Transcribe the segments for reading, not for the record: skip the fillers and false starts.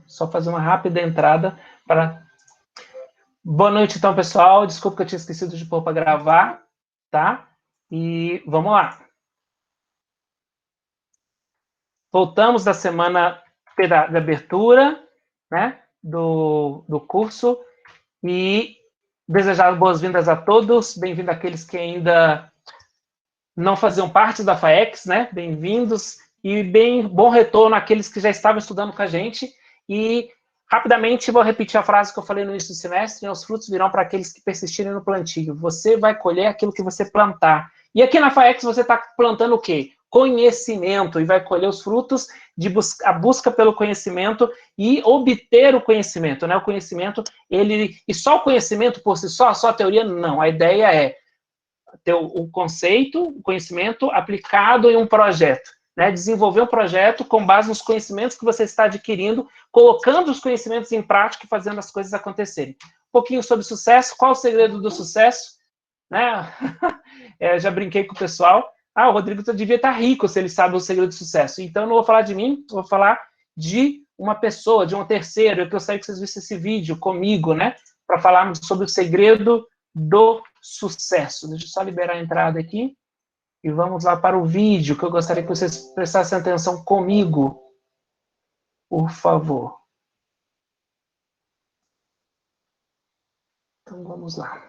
Só fazer uma rápida entrada para... Boa noite, então, pessoal. Desculpa que eu tinha esquecido de pôr para gravar, tá? E vamos lá. Voltamos da semana de abertura, né, do curso, e desejar boas-vindas a todos. Bem-vindo àqueles que ainda não faziam parte da FAEX, né? Bem-vindos e bom retorno àqueles que já estavam estudando com a gente. E rapidamente vou repetir a frase que eu falei no início do semestre: os frutos virão para aqueles que persistirem no plantio. Você vai colher aquilo que você plantar. E aqui na FAEX você está plantando o quê? Conhecimento, e vai colher os frutos de a busca pelo conhecimento e obter o conhecimento, né? O conhecimento, e só o conhecimento por si só a teoria, não. A ideia é ter o conceito, o conhecimento aplicado em um projeto, né? Desenvolver um projeto com base nos conhecimentos que você está adquirindo, colocando os conhecimentos em prática e fazendo as coisas acontecerem. Um pouquinho sobre sucesso. Qual o segredo do sucesso? Né? Já brinquei com o pessoal. O Rodrigo devia estar rico se ele sabe o segredo do sucesso. Então, não vou falar de mim, vou falar de uma pessoa, de um terceiro. Eu gostaria que vocês vissem esse vídeo comigo, né? Para falarmos sobre o segredo do sucesso. Deixa eu só liberar a entrada aqui. E vamos lá para o vídeo, que eu gostaria que vocês prestassem atenção comigo. Por favor. Então, vamos lá.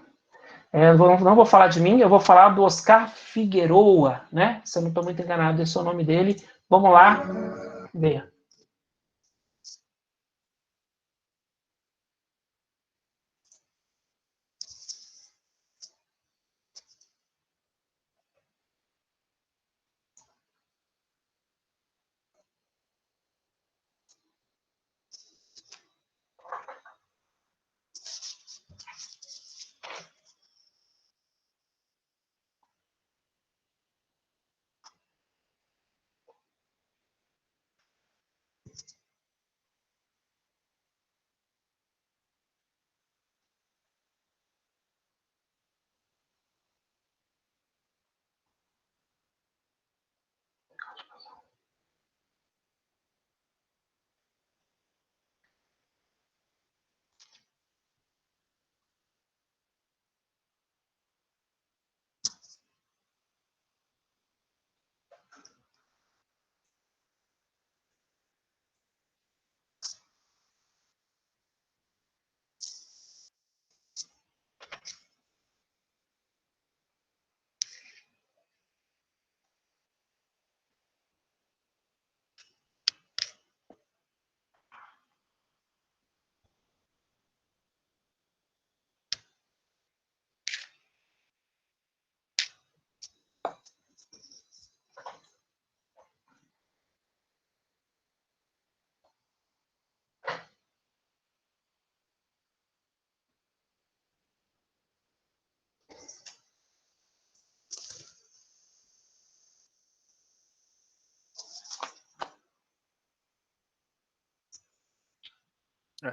Não vou falar de mim, eu vou falar do Oscar Figueroa, né? Se eu não estou muito enganado, esse é o nome dele. Vamos lá ver.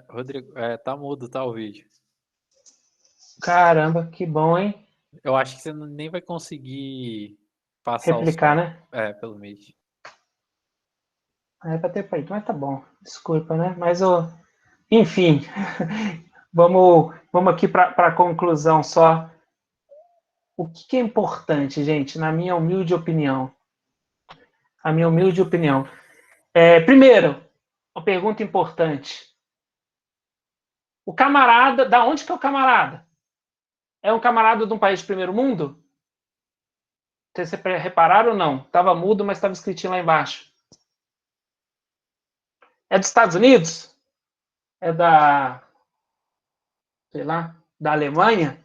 Rodrigo, tá mudo, tá o vídeo. Caramba, que bom, hein? Eu acho que você nem vai conseguir passar Replicar, o som. né? Pelo Meet. É para ter feito, mas tá bom. Desculpa, né? Mas, enfim, vamos aqui para a conclusão só. O que é importante, gente, na minha humilde opinião? A minha humilde opinião. Primeiro, uma pergunta importante. O camarada, da onde que é o camarada? É um camarada de um país de primeiro mundo? Vocês repararam ou não? Estava mudo, mas estava escritinho lá embaixo. É dos Estados Unidos? É da, sei lá, da Alemanha?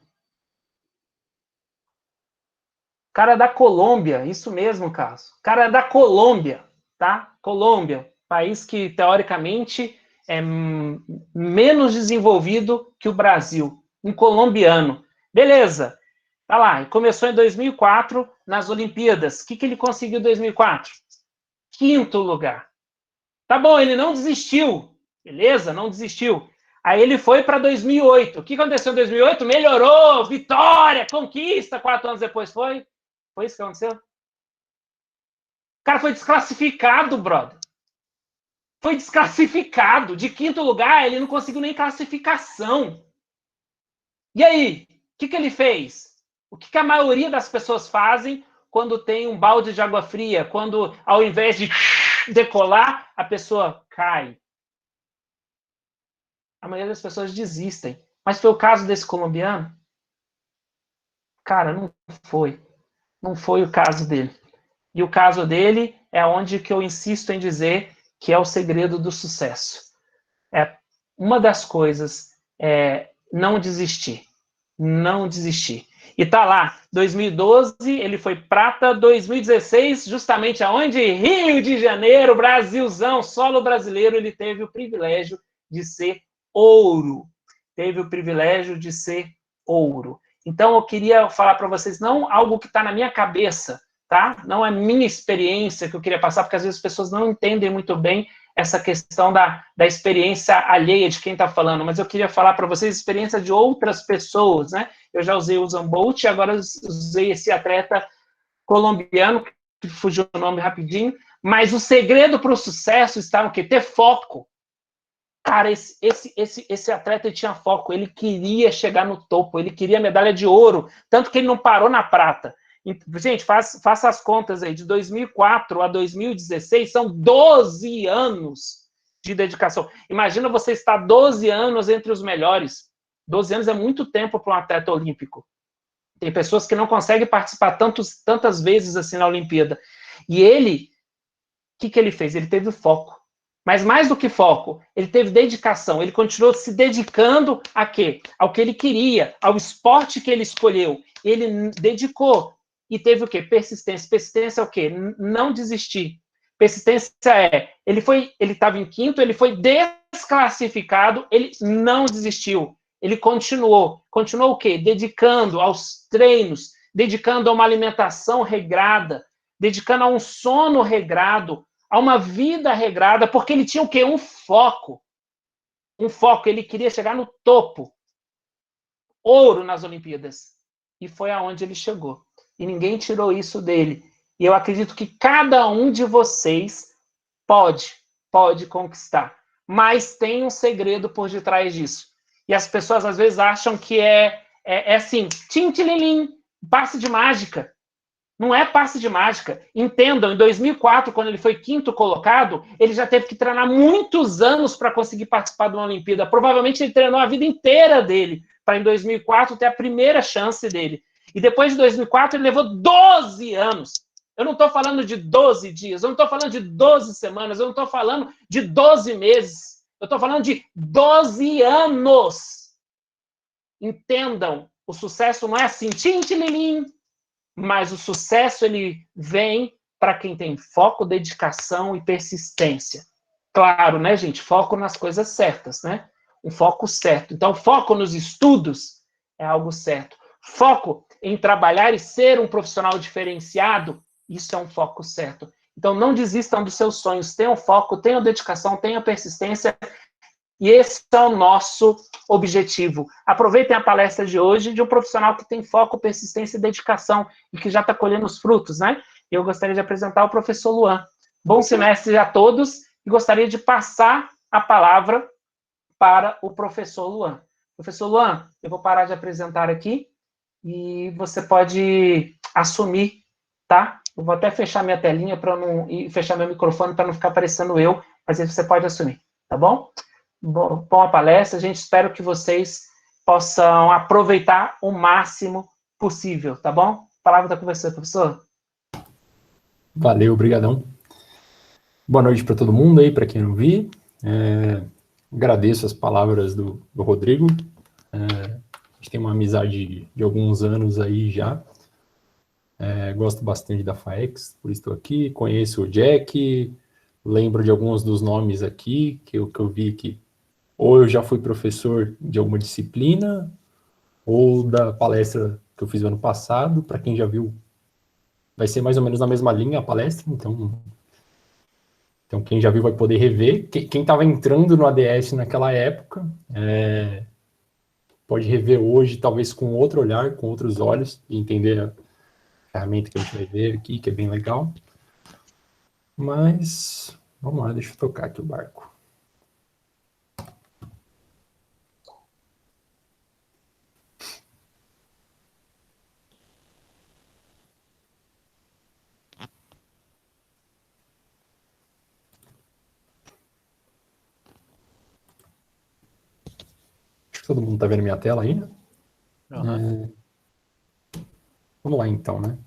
Cara é da Colômbia, isso mesmo, Carlos. Cara é da Colômbia, tá? Colômbia, país que, teoricamente, é menos desenvolvido que o Brasil. Um colombiano. Beleza, tá lá. E começou em 2004, nas Olimpíadas. O que ele conseguiu em 2004? 5º lugar. Tá bom, ele não desistiu. Beleza, não desistiu. Aí ele foi para 2008. O que aconteceu em 2008? Melhorou, vitória, conquista. 4 anos depois foi. Foi isso que aconteceu? O cara foi desclassificado, brother. foi desclassificado. De 5º lugar, ele não conseguiu nem classificação. E aí, o que ele fez? O que a maioria das pessoas fazem quando tem um balde de água fria? Quando, ao invés de decolar, a pessoa cai. A maioria das pessoas desistem. Mas foi o caso desse colombiano? Cara, não foi. Não foi o caso dele. E o caso dele é onde que eu insisto em dizer que é o segredo do sucesso. É uma das coisas é não desistir. Não desistir. E tá lá, 2012, ele foi prata, 2016, justamente aonde? Rio de Janeiro, Brasilzão, solo brasileiro, ele teve o privilégio de ser ouro. Teve o privilégio de ser ouro. Então, eu queria falar para vocês, não algo que está na minha cabeça, tá? Não é minha experiência que eu queria passar, porque às vezes as pessoas não entendem muito bem essa questão da experiência alheia de quem está falando, mas eu queria falar para vocês a experiência de outras pessoas, né? Eu já usei o Usain Bolt, agora usei esse atleta colombiano, que fugiu o nome rapidinho, mas o segredo para o sucesso está no quê? Ter foco. Cara, esse atleta tinha foco, ele queria chegar no topo, ele queria medalha de ouro, tanto que ele não parou na prata. Gente, faça as contas aí, de 2004 a 2016, são 12 anos de dedicação. Imagina você estar 12 anos entre os melhores. 12 anos é muito tempo para um atleta olímpico. Tem pessoas que não conseguem participar tantas vezes assim na Olimpíada. E ele, o que ele fez? Ele teve foco. Mas mais do que foco, ele teve dedicação. Ele continuou se dedicando a quê? Ao que ele queria, ao esporte que ele escolheu. Ele dedicou. E teve o quê? Persistência. Persistência é o quê? Não desistir. Persistência é, ele estava em 5º, ele foi desclassificado, ele não desistiu. Ele continuou. Continuou o quê? Dedicando aos treinos, dedicando a uma alimentação regrada, dedicando a um sono regrado, a uma vida regrada, porque ele tinha o quê? Um foco. Um foco, ele queria chegar no topo. Ouro nas Olimpíadas. E foi aonde ele chegou. E ninguém tirou isso dele. E eu acredito que cada um de vocês pode conquistar. Mas tem um segredo por detrás disso. E as pessoas às vezes acham que é assim, tim-tim-lim, passe de mágica. Não é passe de mágica. Entendam, em 2004, quando ele foi 5º colocado, ele já teve que treinar muitos anos para conseguir participar de uma Olimpíada. Provavelmente ele treinou a vida inteira dele para em 2004 ter a primeira chance dele. E depois de 2004 ele levou 12 anos. Eu não estou falando de 12 dias, eu não estou falando de 12 semanas, eu não estou falando de 12 meses. Eu estou falando de 12 anos. Entendam, o sucesso não é assim, tim-tim-lim. Mas o sucesso ele vem para quem tem foco, dedicação e persistência. Claro, né, gente? Foco nas coisas certas, né? Um foco certo. Então, foco nos estudos é algo certo. Foco em trabalhar e ser um profissional diferenciado, isso é um foco certo. Então, não desistam dos seus sonhos. Tenham foco, tenham dedicação, tenham persistência. E esse é o nosso objetivo. Aproveitem a palestra de hoje de um profissional que tem foco, persistência e dedicação e que já está colhendo os frutos, né? Eu gostaria de apresentar o professor Luan. Bom semestre a todos e gostaria de passar a palavra para o professor Luan. Professor Luan, eu vou parar de apresentar aqui e você pode assumir, tá? Eu vou até fechar minha telinha para não e fechar meu microfone para não ficar aparecendo eu, mas aí você pode assumir, tá bom? Bom a palestra, a gente espera que vocês possam aproveitar o máximo possível, tá bom? A palavra está com você, professor. Valeu, obrigadão. Boa noite para todo mundo aí, para quem não vi. Agradeço as palavras do Rodrigo. A gente tem uma amizade de alguns anos aí já. Gosto bastante da FAEX, por isso estou aqui. Conheço o Jack, lembro de alguns dos nomes aqui que eu vi que ou eu já fui professor de alguma disciplina, ou da palestra que eu fiz no ano passado. Para quem já viu, vai ser mais ou menos na mesma linha a palestra, então quem já viu vai poder rever. Quem estava entrando no ADS naquela época, pode rever hoje, talvez com outro olhar, com outros olhos, e entender a ferramenta que a gente vai ver aqui, que é bem legal. Mas Vamos lá, deixa eu tocar aqui o barco. Acho que todo mundo está vendo minha tela aí, né? Uhum. Vamos lá, então, né?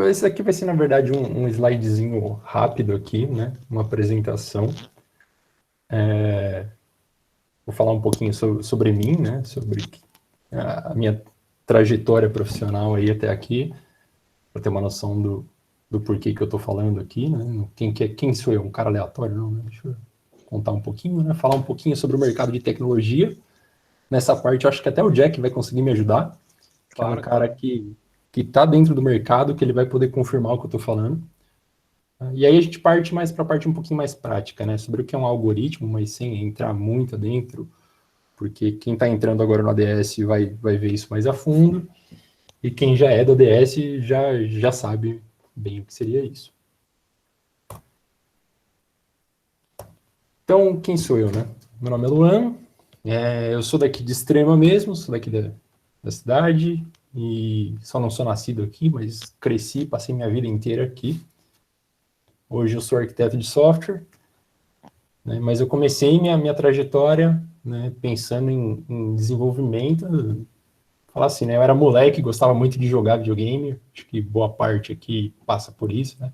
Esse aqui vai ser, na verdade, um slidezinho rápido aqui, né? Uma apresentação. Vou falar um pouquinho sobre mim, né? Sobre a minha trajetória profissional aí até aqui, para ter uma noção do porquê que eu estou falando aqui, né? Quem sou eu? Um cara aleatório? Não, né? Deixa eu contar um pouquinho, né? Falar um pouquinho sobre o mercado de tecnologia. Nessa parte, eu acho que até o Jack vai conseguir me ajudar, que é um cara que está dentro do mercado, que ele vai poder confirmar o que eu estou falando. E aí a gente parte mais para a parte um pouquinho mais prática, né? Sobre o que é um algoritmo, mas sem entrar muito dentro, porque quem está entrando agora no ADS vai ver isso mais a fundo, e quem já é do ADS já sabe bem o que seria isso. Então, quem sou eu, né? Meu nome é Luan, eu sou daqui de Extrema mesmo, sou daqui da cidade, e só não sou nascido aqui, mas cresci, passei minha vida inteira aqui. Hoje eu sou arquiteto de software, né, mas eu comecei minha trajetória, né, pensando em desenvolvimento. Falar assim, né, eu era moleque, gostava muito de jogar videogame, acho que boa parte aqui passa por isso, né?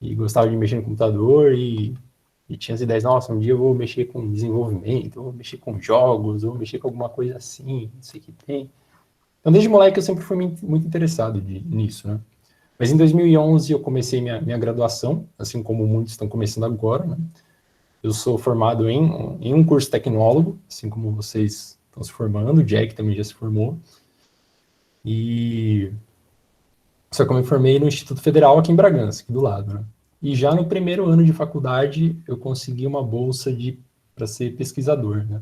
E gostava de mexer no computador e tinha as ideias, nossa, um dia eu vou mexer com desenvolvimento, vou mexer com jogos, vou mexer com alguma coisa assim, não sei o que tem. Então, desde moleque eu sempre fui muito interessado nisso, né? Mas em 2011 eu comecei minha graduação, assim como muitos estão começando agora, né? Eu sou formado em um curso tecnólogo, assim como vocês estão se formando, o Jack também já se formou. Só que eu me formei no Instituto Federal aqui em Bragança, aqui do lado, né? E já no primeiro ano de faculdade eu consegui uma bolsa para ser pesquisador, né?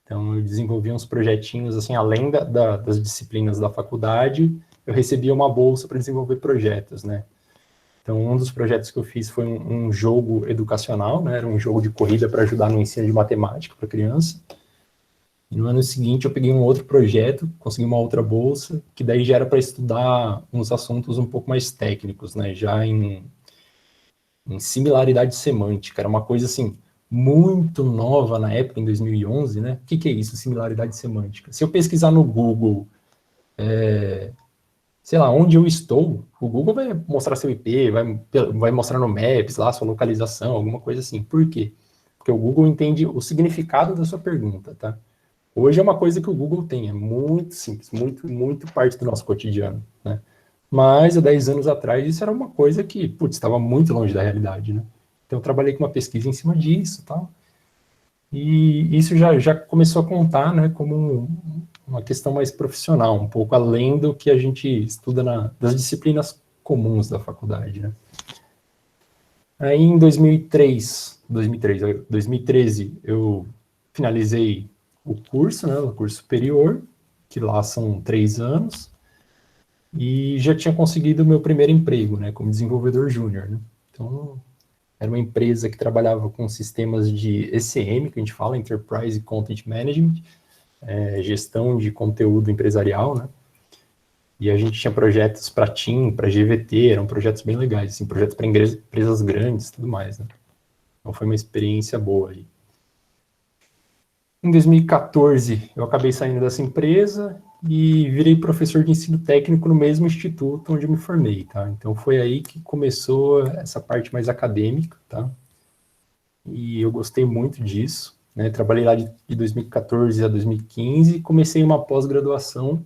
Então eu desenvolvi uns projetinhos, assim, além das disciplinas da faculdade, eu recebia uma bolsa para desenvolver projetos, né? Então, um dos projetos que eu fiz foi um jogo educacional, né? Era um jogo de corrida para ajudar no ensino de matemática para criança. E no ano seguinte, eu peguei um outro projeto, consegui uma outra bolsa, que daí já era para estudar uns assuntos um pouco mais técnicos, né? Já em similaridade semântica. Era uma coisa, assim, muito nova na época, em 2011, né? O que é isso, similaridade semântica? Se eu pesquisar no Google... sei lá, onde eu estou, o Google vai mostrar seu IP, vai mostrar no Maps lá sua localização, alguma coisa assim. Por quê? Porque o Google entende o significado da sua pergunta, tá? Hoje é uma coisa que o Google tem, é muito simples, muito parte do nosso cotidiano, né? Mas há 10 anos atrás isso era uma coisa que, putz, estava muito longe da realidade, né? Então eu trabalhei com uma pesquisa em cima disso, tal. E isso já começou a contar, né, como uma questão mais profissional, um pouco além do que a gente estuda das disciplinas comuns da faculdade, né. Aí em 2013, eu finalizei o curso, né, o curso superior, que lá são 3 anos, e já tinha conseguido o meu primeiro emprego, né, como desenvolvedor júnior, né. Então, era uma empresa que trabalhava com sistemas de ECM, que a gente fala, Enterprise Content Management, gestão de conteúdo empresarial, né? E a gente tinha projetos para TIM, para GVT, eram projetos bem legais, assim, projetos para empresas grandes e tudo mais, né? Então foi uma experiência boa aí. Em 2014, eu acabei saindo dessa empresa e virei professor de ensino técnico no mesmo instituto onde eu me formei, tá? Então foi aí que começou essa parte mais acadêmica, tá? E eu gostei muito disso, né? Trabalhei lá de 2014 a 2015 e comecei uma pós-graduação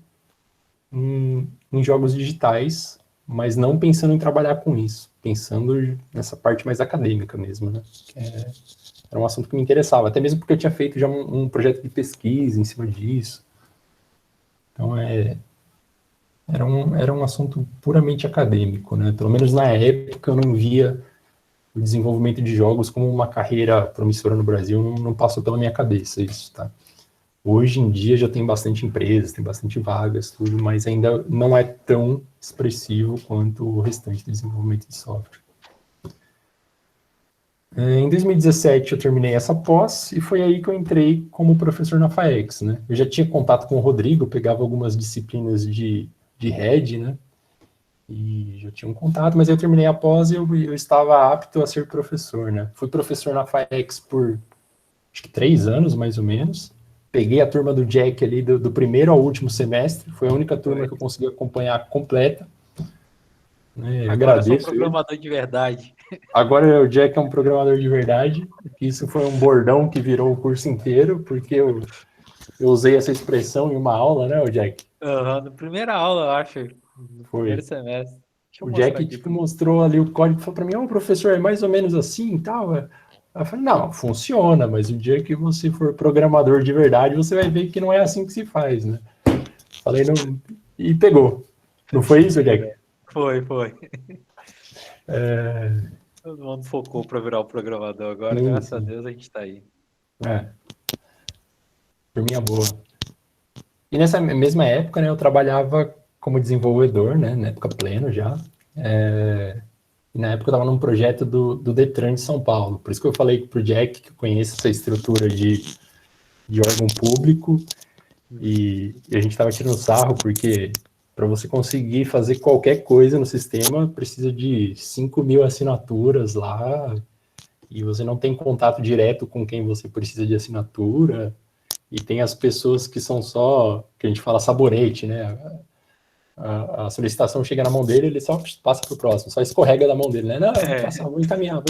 em jogos digitais, mas não pensando em trabalhar com isso, pensando nessa parte mais acadêmica mesmo, né? Era um assunto que me interessava, até mesmo porque eu tinha feito já um projeto de pesquisa em cima disso. Então, era um assunto puramente acadêmico, né? Pelo menos na época eu não via o desenvolvimento de jogos como uma carreira promissora no Brasil, não passou pela minha cabeça isso, tá? Hoje em dia já tem bastante empresas, tem bastante vagas, tudo, mas ainda não é tão expressivo quanto o restante do desenvolvimento de software. Em 2017 eu terminei essa pós e foi aí que eu entrei como professor na FAEX, né? Eu já tinha contato com o Rodrigo, pegava algumas disciplinas de RED, né? E já tinha um contato, mas eu terminei a pós e eu estava apto a ser professor, né? Fui professor na FAEX por, acho que 3 anos, mais ou menos. Peguei a turma do Jack ali do primeiro ao último semestre, foi a única turma que eu consegui acompanhar completa. Né? Agora eu sou um Agradeço ele. programador de verdade. Agora o Jack é um programador de verdade. Isso foi um bordão que virou o curso inteiro, porque eu usei essa expressão em uma aula, né, o Jack? Na primeira aula, eu acho, no primeiro Foi. semestre. Deixa eu O mostrar Jack, aqui. tipo, mostrou ali o código e falou para mim, professor, é mais ou menos assim e tal. Eu falei, não, funciona, mas o dia que você for programador de verdade, você vai ver que não é assim que se faz, né? Falei, não... E pegou. Não foi isso, Jack? Foi. Todo mundo focou para virar o programador agora, Sim, graças a sim. Deus a gente está aí. Turminha boa. E nessa mesma época, né, eu trabalhava como desenvolvedor, né, na época pleno já. E na época eu estava num projeto do Detran de São Paulo. Por isso que eu falei pro Jack que eu conheço essa estrutura de órgão público e a gente estava tirando sarro porque para você conseguir fazer qualquer coisa no sistema precisa de 5.000 assinaturas lá e você não tem contato direto com quem você precisa de assinatura e tem as pessoas que são só, que a gente fala sabonete, né? A solicitação chega na mão dele, ele só passa para o próximo, só escorrega da mão dele, né? Não, vou passar, vou encaminhar.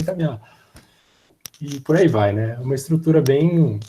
E por aí vai, né? Uma estrutura bem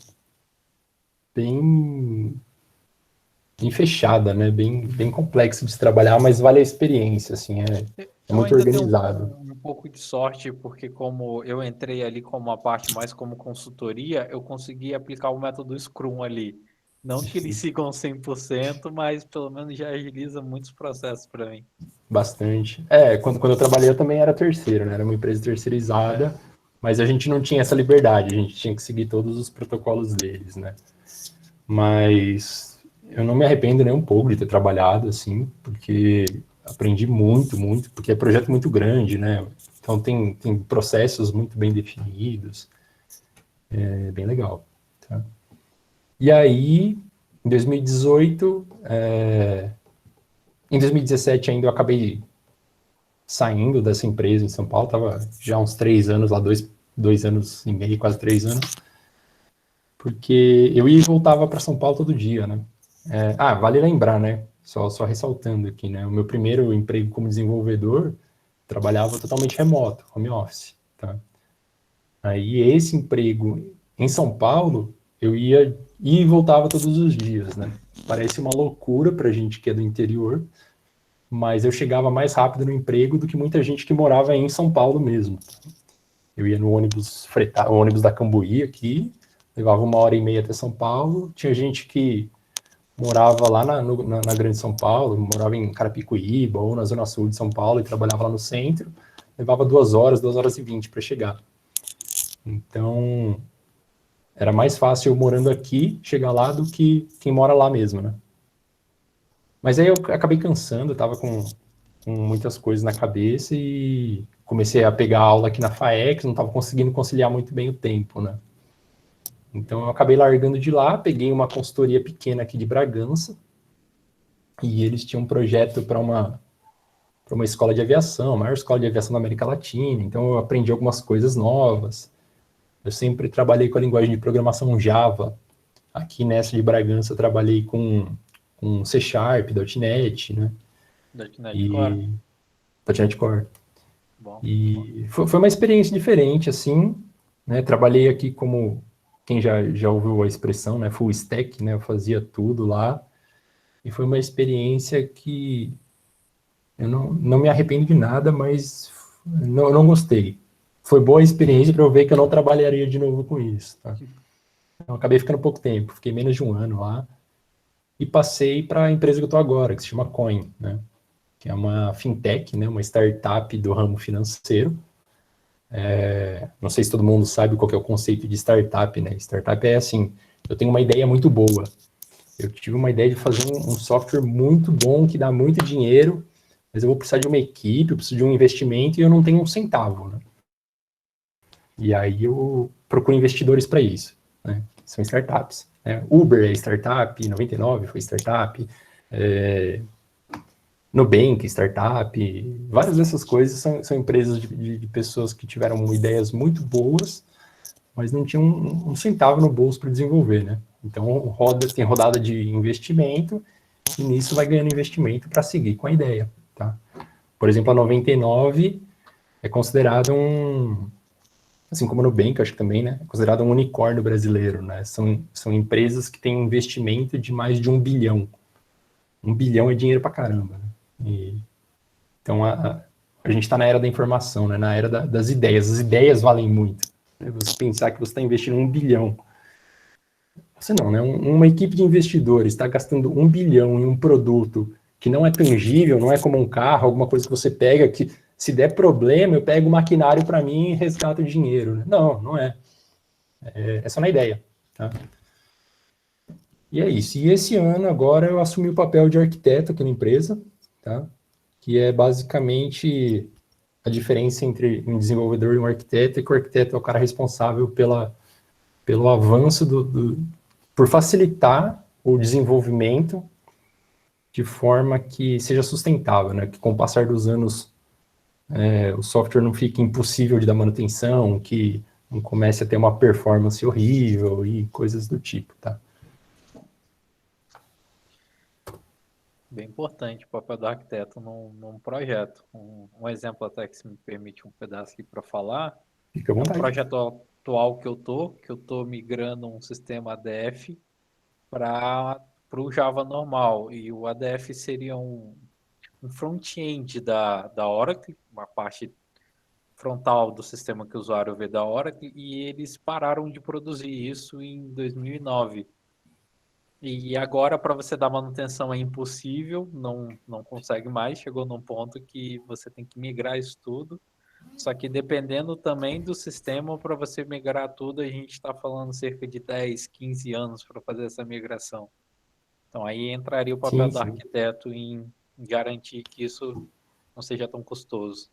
fechada, né? Bem complexo de se trabalhar, mas vale a experiência, assim, é Eu muito ainda tenho organizado. um pouco de sorte, porque como eu entrei ali como uma parte mais como consultoria, eu consegui aplicar o método Scrum ali. Não que eles sigam 100%, mas pelo menos já agiliza muitos processos para mim. Bastante. Quando eu trabalhei eu também era terceiro, né? Era uma empresa terceirizada, mas a gente não tinha essa liberdade, a gente tinha que seguir todos os protocolos deles, né? Mas eu não me arrependo nem um pouco de ter trabalhado, assim, porque aprendi muito, porque é projeto muito grande, né? Então tem processos muito bem definidos, é bem legal. Tá? E aí, em 2018, em 2017 ainda eu acabei saindo dessa empresa em São Paulo, estava já uns 3 anos lá, 2 anos e meio, quase 3 anos, porque eu ia e voltava para São Paulo todo dia, né? Vale lembrar, né? Só ressaltando aqui, né? O meu primeiro emprego como desenvolvedor trabalhava totalmente remoto, home office, tá? Aí esse emprego em São Paulo, eu ia e voltava todos os dias, né? Parece uma loucura pra gente que é do interior, mas eu chegava mais rápido no emprego do que muita gente que morava em São Paulo mesmo. Eu ia no ônibus o ônibus da Cambuí aqui, levava 1h30 até São Paulo. Tinha gente que morava lá na Grande São Paulo, morava em Carapicuíba ou na Zona Sul de São Paulo e trabalhava lá no centro, levava 2 horas e 20 para chegar. Então, era mais fácil eu morando aqui chegar lá do que quem mora lá mesmo, né? Mas aí eu acabei cansando, eu tava com muitas coisas na cabeça e comecei a pegar aula aqui na FAEX, não estava conseguindo conciliar muito bem o tempo, né? Então eu acabei largando de lá, peguei uma consultoria pequena aqui de Bragança e eles tinham um projeto para uma escola de aviação, a maior escola de aviação da América Latina, então eu aprendi algumas coisas novas. Eu sempre trabalhei com a linguagem de programação Java. Aqui nessa de Bragança eu trabalhei com C Sharp, .NET, né? .NET Core? .NET Core. Bom. E foi uma experiência diferente, assim, né? Trabalhei aqui como, quem já ouviu a expressão, né? Full stack, né? Eu fazia tudo lá. E foi uma experiência que eu não me arrependo de nada, mas não gostei. Foi boa a experiência para eu ver que eu não trabalharia de novo com isso, tá? Então, acabei ficando pouco tempo, fiquei menos de um ano lá. E passei para a empresa que eu estou agora, que se chama Coin, né? Que é uma fintech, né? Uma startup do ramo financeiro. Não sei se todo mundo sabe qual que é o conceito de startup, né? Startup é assim, eu tenho uma ideia muito boa. Eu tive uma ideia de fazer um software muito bom, que dá muito dinheiro, mas eu vou precisar de uma equipe, eu preciso de um investimento e eu não tenho um centavo, né? E aí eu procuro investidores para isso, né? São startups. Né? Uber é startup, 99 foi startup, Nubank, startup, várias dessas coisas são empresas de pessoas que tiveram ideias muito boas, mas não tinham um centavo no bolso para desenvolver, né? Então tem rodada de investimento e nisso vai ganhando investimento para seguir com a ideia, tá? Por exemplo, a 99 é considerada assim como a Nubank, acho que também, né? É considerada um unicórnio brasileiro, né? São empresas que têm investimento de mais de 1 bilhão. 1 bilhão é dinheiro pra caramba, né? Então, a gente está na era da informação, né? Na era das ideias. As ideias valem muito. Né? Você pensar que você está investindo 1 bilhão. Você não, né? Uma equipe de investidores está gastando 1 bilhão em um produto que não é tangível, não é como um carro, alguma coisa que você pega, que se der problema, eu pego o maquinário para mim e resgato o dinheiro. Né? Não é. É só na ideia. Tá? E é isso. E esse ano, agora, eu assumi o papel de arquiteto aqui na empresa, tá? Que é basicamente a diferença entre um desenvolvedor e um arquiteto, é que o arquiteto é o cara responsável pelo avanço por facilitar o desenvolvimento de forma que seja sustentável, né? Que com o passar dos anos o software não fique impossível de dar manutenção, que não comece a ter uma performance horrível e coisas do tipo, tá? Bem importante o papel do arquiteto num projeto. Um exemplo até que se me permite um pedaço aqui para falar, Fica à é um vontade. projeto atual que eu tô migrando um sistema ADF para o Java normal, e o ADF seria um front-end da Oracle, uma parte frontal do sistema que o usuário vê da Oracle, e eles pararam de produzir isso em 2009. E agora, para você dar manutenção é impossível, não consegue mais, chegou num ponto que você tem que migrar isso tudo. Só que dependendo também do sistema, para você migrar tudo, a gente está falando cerca de 10, 15 anos para fazer essa migração. Então aí entraria o papel Sim, do sim. arquiteto em garantir que isso não seja tão custoso.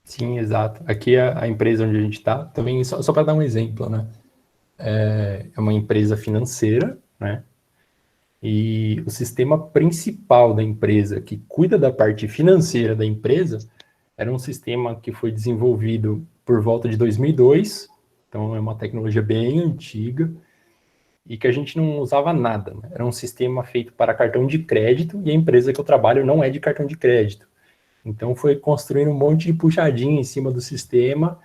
Sim, exato. Aqui a empresa onde a gente está, também, só para dar um exemplo, né? É uma empresa financeira, né? E o sistema principal da empresa, que cuida da parte financeira da empresa, era um sistema que foi desenvolvido por volta de 2002, então é uma tecnologia bem antiga, e que a gente não usava nada, né? Era um sistema feito para cartão de crédito, e a empresa que eu trabalho não é de cartão de crédito. Então foi construindo um monte de puxadinho em cima do sistema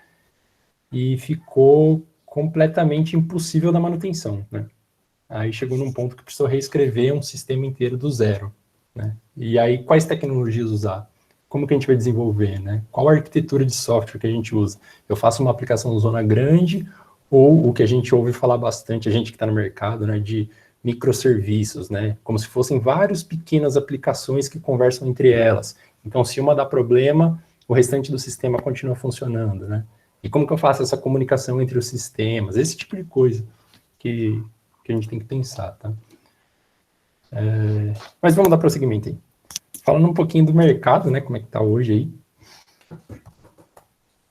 e ficou completamente impossível da manutenção, né? Aí chegou num ponto que precisou reescrever um sistema inteiro do zero, né? E aí quais tecnologias usar? Como que a gente vai desenvolver, né? Qual a arquitetura de software que a gente usa? Eu faço uma aplicação zona grande ou o que a gente ouve falar bastante, a gente que está no mercado, né, de microserviços, né? Como se fossem várias pequenas aplicações que conversam entre elas. Então, se uma dá problema, o restante do sistema continua funcionando, né? E como que eu faço essa comunicação entre os sistemas? Esse tipo de coisa que a gente tem que pensar, tá? Mas vamos dar prosseguimento aí. Falando um pouquinho do mercado, né? Como é que tá hoje aí.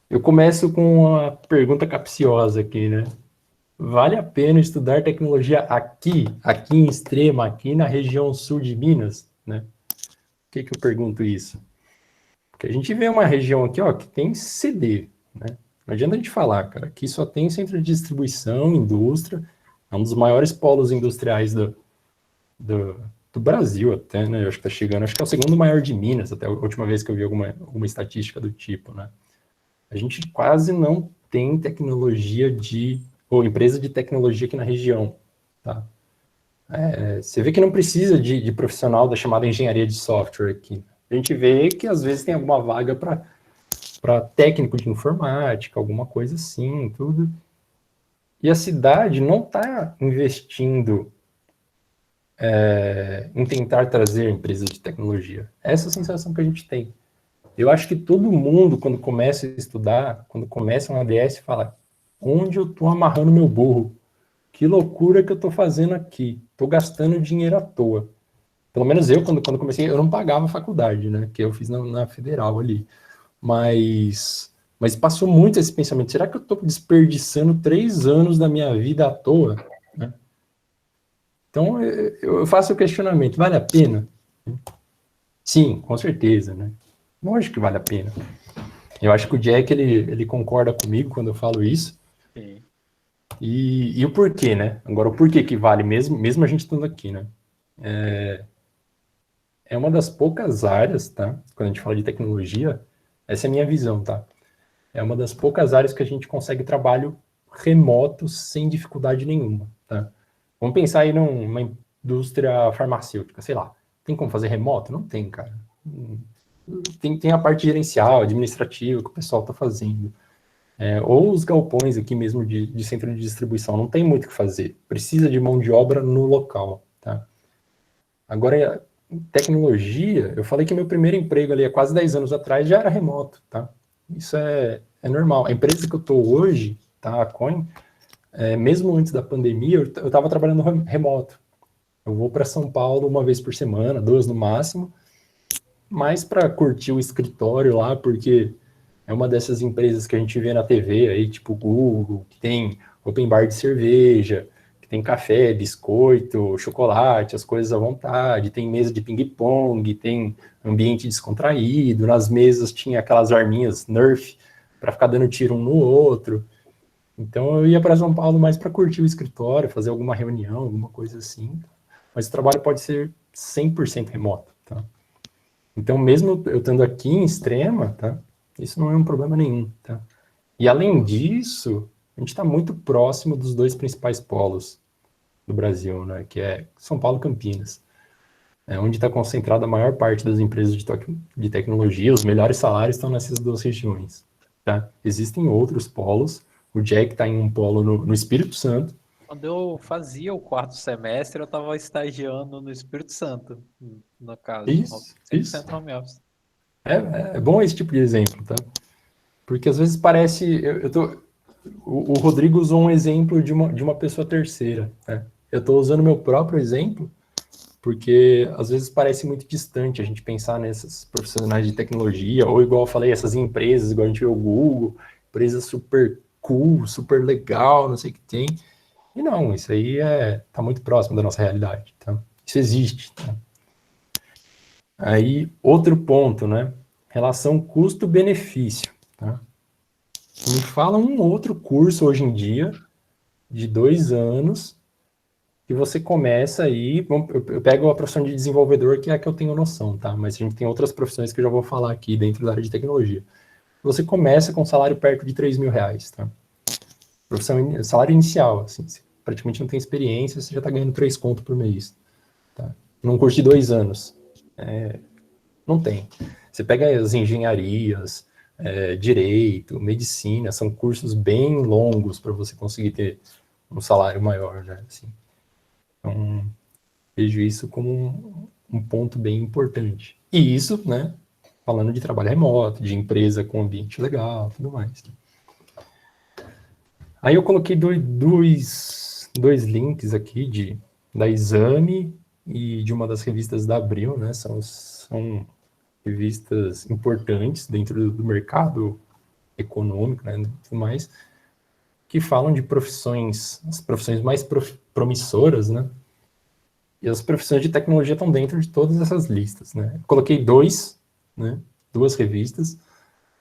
Eu começo com uma pergunta capciosa aqui, né? Vale a pena estudar tecnologia aqui em Extrema, aqui na região sul de Minas, né? Por que eu pergunto isso? Porque a gente vê uma região aqui, ó, que tem CD, né? Não adianta a gente falar, cara, aqui só tem centro de distribuição, indústria, é um dos maiores polos industriais do Brasil até, né? Eu acho que tá chegando, acho que é o segundo maior de Minas, até a última vez que eu vi alguma estatística do tipo, né? A gente quase não tem tecnologia ou empresa de tecnologia aqui na região, tá? Você vê que não precisa de profissional da chamada engenharia de software aqui. A gente vê que às vezes tem alguma vaga para técnico de informática, alguma coisa assim, tudo. E a cidade não está investindo em tentar trazer empresas de tecnologia. Essa é a sensação que a gente tem. Eu acho que todo mundo, quando começa a estudar, quando começa um ADS, fala: onde eu estou amarrando meu burro? Que loucura que eu estou fazendo aqui? Estou gastando dinheiro à toa. Pelo menos eu, quando comecei, eu não pagava faculdade, né? Que eu fiz na federal ali. Mas Mas passou muito esse pensamento, será que eu estou desperdiçando 3 anos da minha vida à toa? Né? Então, eu faço o questionamento, vale a pena? Sim, com certeza, né? Lógico que vale a pena. Eu acho que o Jack, ele concorda comigo quando eu falo isso. Sim. E o porquê, né? Agora, o porquê que vale, mesmo a gente estando aqui, né? É uma das poucas áreas, tá? Quando a gente fala de tecnologia, essa é a minha visão, tá? É uma das poucas áreas que a gente consegue trabalho remoto sem dificuldade nenhuma, tá? Vamos pensar aí numa indústria farmacêutica, sei lá. Tem como fazer remoto? Não tem, cara. Tem a parte gerencial, administrativa que o pessoal está fazendo. Ou os galpões aqui mesmo de centro de distribuição. Não tem muito o que fazer. Precisa de mão de obra no local, tá? Agora, tecnologia, eu falei que meu primeiro emprego ali há quase 10 anos atrás já era remoto, tá? Isso é normal. A empresa que eu estou hoje, tá, a Coin, mesmo antes da pandemia, eu estava trabalhando remoto. Eu vou para São Paulo uma vez por semana, 2 no máximo, mais para curtir o escritório lá, porque é uma dessas empresas que a gente vê na TV aí, tipo Google, que tem open bar de cerveja, que tem café, biscoito, chocolate, as coisas à vontade, tem mesa de ping-pong, tem ambiente descontraído, nas mesas tinha aquelas arminhas Nerf para ficar dando tiro um no outro. Então eu ia para São Paulo mais para curtir o escritório, fazer alguma reunião, alguma coisa assim. Mas o trabalho pode ser 100% remoto, tá? Então, mesmo eu estando aqui em Extrema, tá? Isso não é um problema nenhum, tá? E além disso, a gente está muito próximo dos 2 principais polos do Brasil, né? Que é São Paulo e Campinas. É onde está concentrada a maior parte das empresas de tecnologia, os melhores salários estão nessas 2 regiões, tá? Existem outros polos, o Jack está em um polo no Espírito Santo. Quando eu fazia o 4º semestre, eu estava estagiando no Espírito Santo, no caso. Isso. 100% home office. É bom esse tipo de exemplo, tá? Porque às vezes parece... O Rodrigo usou um exemplo de uma pessoa terceira, né? Eu estou usando meu próprio exemplo porque às vezes parece muito distante a gente pensar nessas profissionais de tecnologia, ou igual eu falei, essas empresas, igual a gente vê o Google, empresa super cool, super legal, não sei o que tem. E não, isso aí tá muito próximo da nossa realidade, tá? Isso existe, tá? Aí, outro ponto, né? Relação custo-benefício, tá? Me fala um outro curso hoje em dia, de 2 anos, que você começa aí, eu pego a profissão de desenvolvedor, que é a que eu tenho noção, tá? Mas a gente tem outras profissões que eu já vou falar aqui dentro da área de tecnologia. Você começa com salário perto de R$3.000, tá? Salário inicial, assim, você praticamente não tem experiência, você já está ganhando 3 conto por mês, tá? Num curso de 2 anos. Não tem. Você pega as engenharias, direito, medicina, são cursos bem longos para você conseguir ter um salário maior, né? Assim. Então, vejo isso como um ponto bem importante. E isso, né, falando de trabalho remoto, de empresa com ambiente legal, tudo mais. Aí eu coloquei dois links aqui da Exame e de uma das revistas da Abril, né, são revistas importantes dentro do mercado econômico, né, e tudo mais, que falam de as profissões mais promissoras, né, e as profissões de tecnologia estão dentro de todas essas listas, né. Coloquei 2 revistas,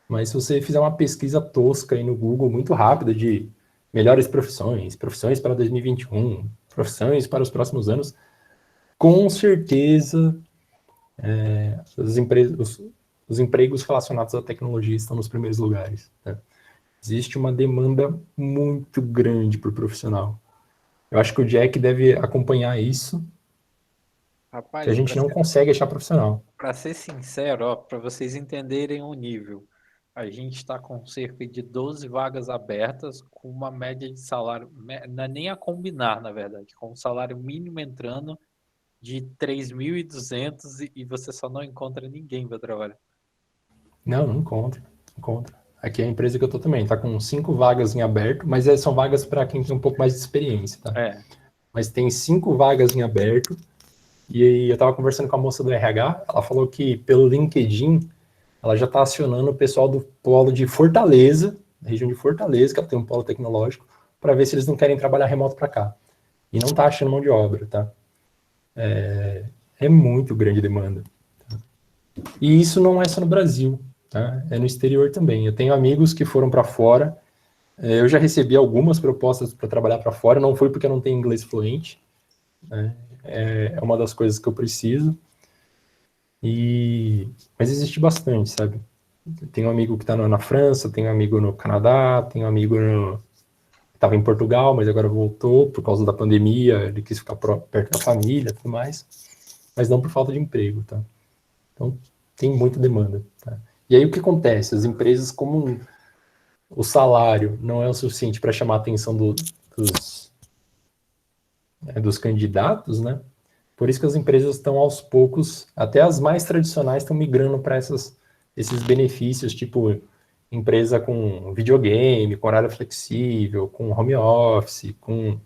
mas se você fizer uma pesquisa tosca aí no Google, muito rápida, de melhores profissões para 2021, profissões para os próximos anos, com certeza os empregos relacionados à tecnologia estão nos primeiros lugares, né? Existe uma demanda muito grande por profissional. Eu acho que o Jack deve acompanhar isso, Rapaz, que a gente não consegue achar profissional. Para ser sincero, para vocês entenderem o nível, a gente está com cerca de 12 vagas abertas, com uma média de salário, não é nem a combinar, na verdade, com um salário mínimo entrando de 3.200 e você só não encontra ninguém para trabalhar. Não encontra. Aqui é a empresa que eu tô também, tá com 5 vagas em aberto, mas são vagas para quem tem um pouco mais de experiência, tá? Mas tem 5 vagas em aberto, e aí eu tava conversando com a moça do RH, ela falou que pelo LinkedIn ela já está acionando o pessoal do polo de Fortaleza, da região de Fortaleza, que ela tem um polo tecnológico, para ver se eles não querem trabalhar remoto para cá. E não está achando mão de obra, tá? É muito grande demanda. Tá? E isso não é só no Brasil, tá? É no exterior também. Eu tenho amigos que foram para fora. Eu já recebi algumas propostas para trabalhar para fora. Não foi porque eu não tenho inglês fluente. Né? É uma das coisas que eu preciso. Mas existe bastante, sabe? Tenho um amigo que está na França, tenho um amigo no Canadá, tenho um amigo que estava em Portugal, mas agora voltou por causa da pandemia, ele quis ficar perto da família e tudo mais, mas não por falta de emprego, tá? Então, tem muita demanda, tá? E aí o que acontece? As empresas, como o salário não é o suficiente para chamar a atenção dos candidatos, né? Por isso que as empresas estão aos poucos, até as mais tradicionais estão migrando para esses benefícios, tipo empresa com videogame, com horário flexível, com home office, com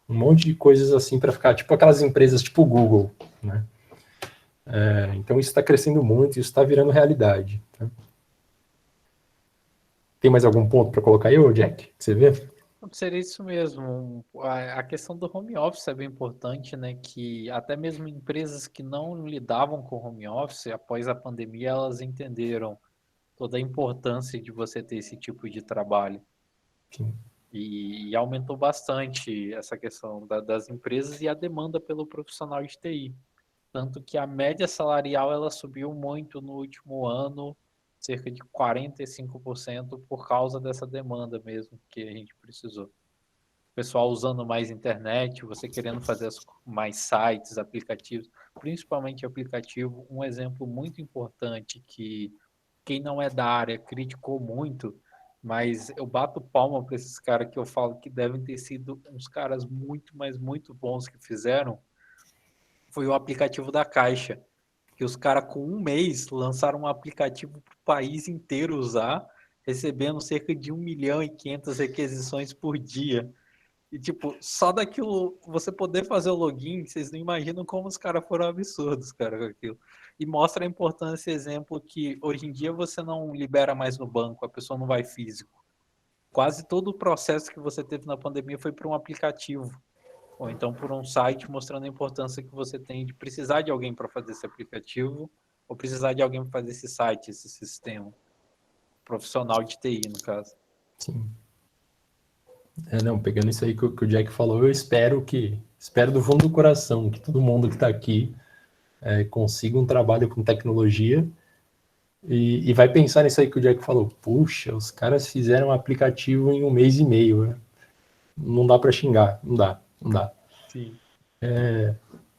um monte de coisas assim para ficar, tipo aquelas empresas tipo Google, né? Então isso está crescendo muito, isso está virando realidade. Tá? Tem mais algum ponto para colocar aí, Jack? Que você vê? Seria isso mesmo. A questão do home office é bem importante, né? Que até mesmo empresas que não lidavam com home office, após a pandemia, elas entenderam toda a importância de você ter esse tipo de trabalho. Sim. E aumentou bastante essa questão das empresas e a demanda pelo profissional de TI. Tanto que a média salarial ela subiu muito no último ano, cerca de 45% por causa dessa demanda mesmo que a gente precisou. O pessoal usando mais internet, você querendo fazer mais sites, aplicativos, principalmente aplicativo. Um exemplo muito importante que quem não é da área criticou muito, mas eu bato palma para esses caras que eu falo que devem ter sido uns caras muito, mas muito bons que fizeram, foi o aplicativo da Caixa, que os caras com um mês lançaram um aplicativo para o país inteiro usar, recebendo cerca de 1.500.000 requisições por dia. E, tipo, só daquilo, você poder fazer o login, vocês não imaginam como os caras foram absurdos, cara, com aquilo. E mostra a importância, exemplo, que hoje em dia você não libera mais no banco, a pessoa não vai físico. Quase todo o processo que você teve na pandemia foi por um aplicativo, ou então por um site mostrando a importância que você tem de precisar de alguém para fazer esse aplicativo, ou precisar de alguém para fazer esse site, esse sistema. Profissional de TI, no caso. Sim. Não, pegando isso aí que o Jack falou, eu espero do fundo do coração que todo mundo que está aqui consiga um trabalho com tecnologia e vai pensar nisso aí que o Jack falou. Puxa, os caras fizeram um aplicativo em 1 mês e meio, né? Não dá para xingar, não dá. Sim.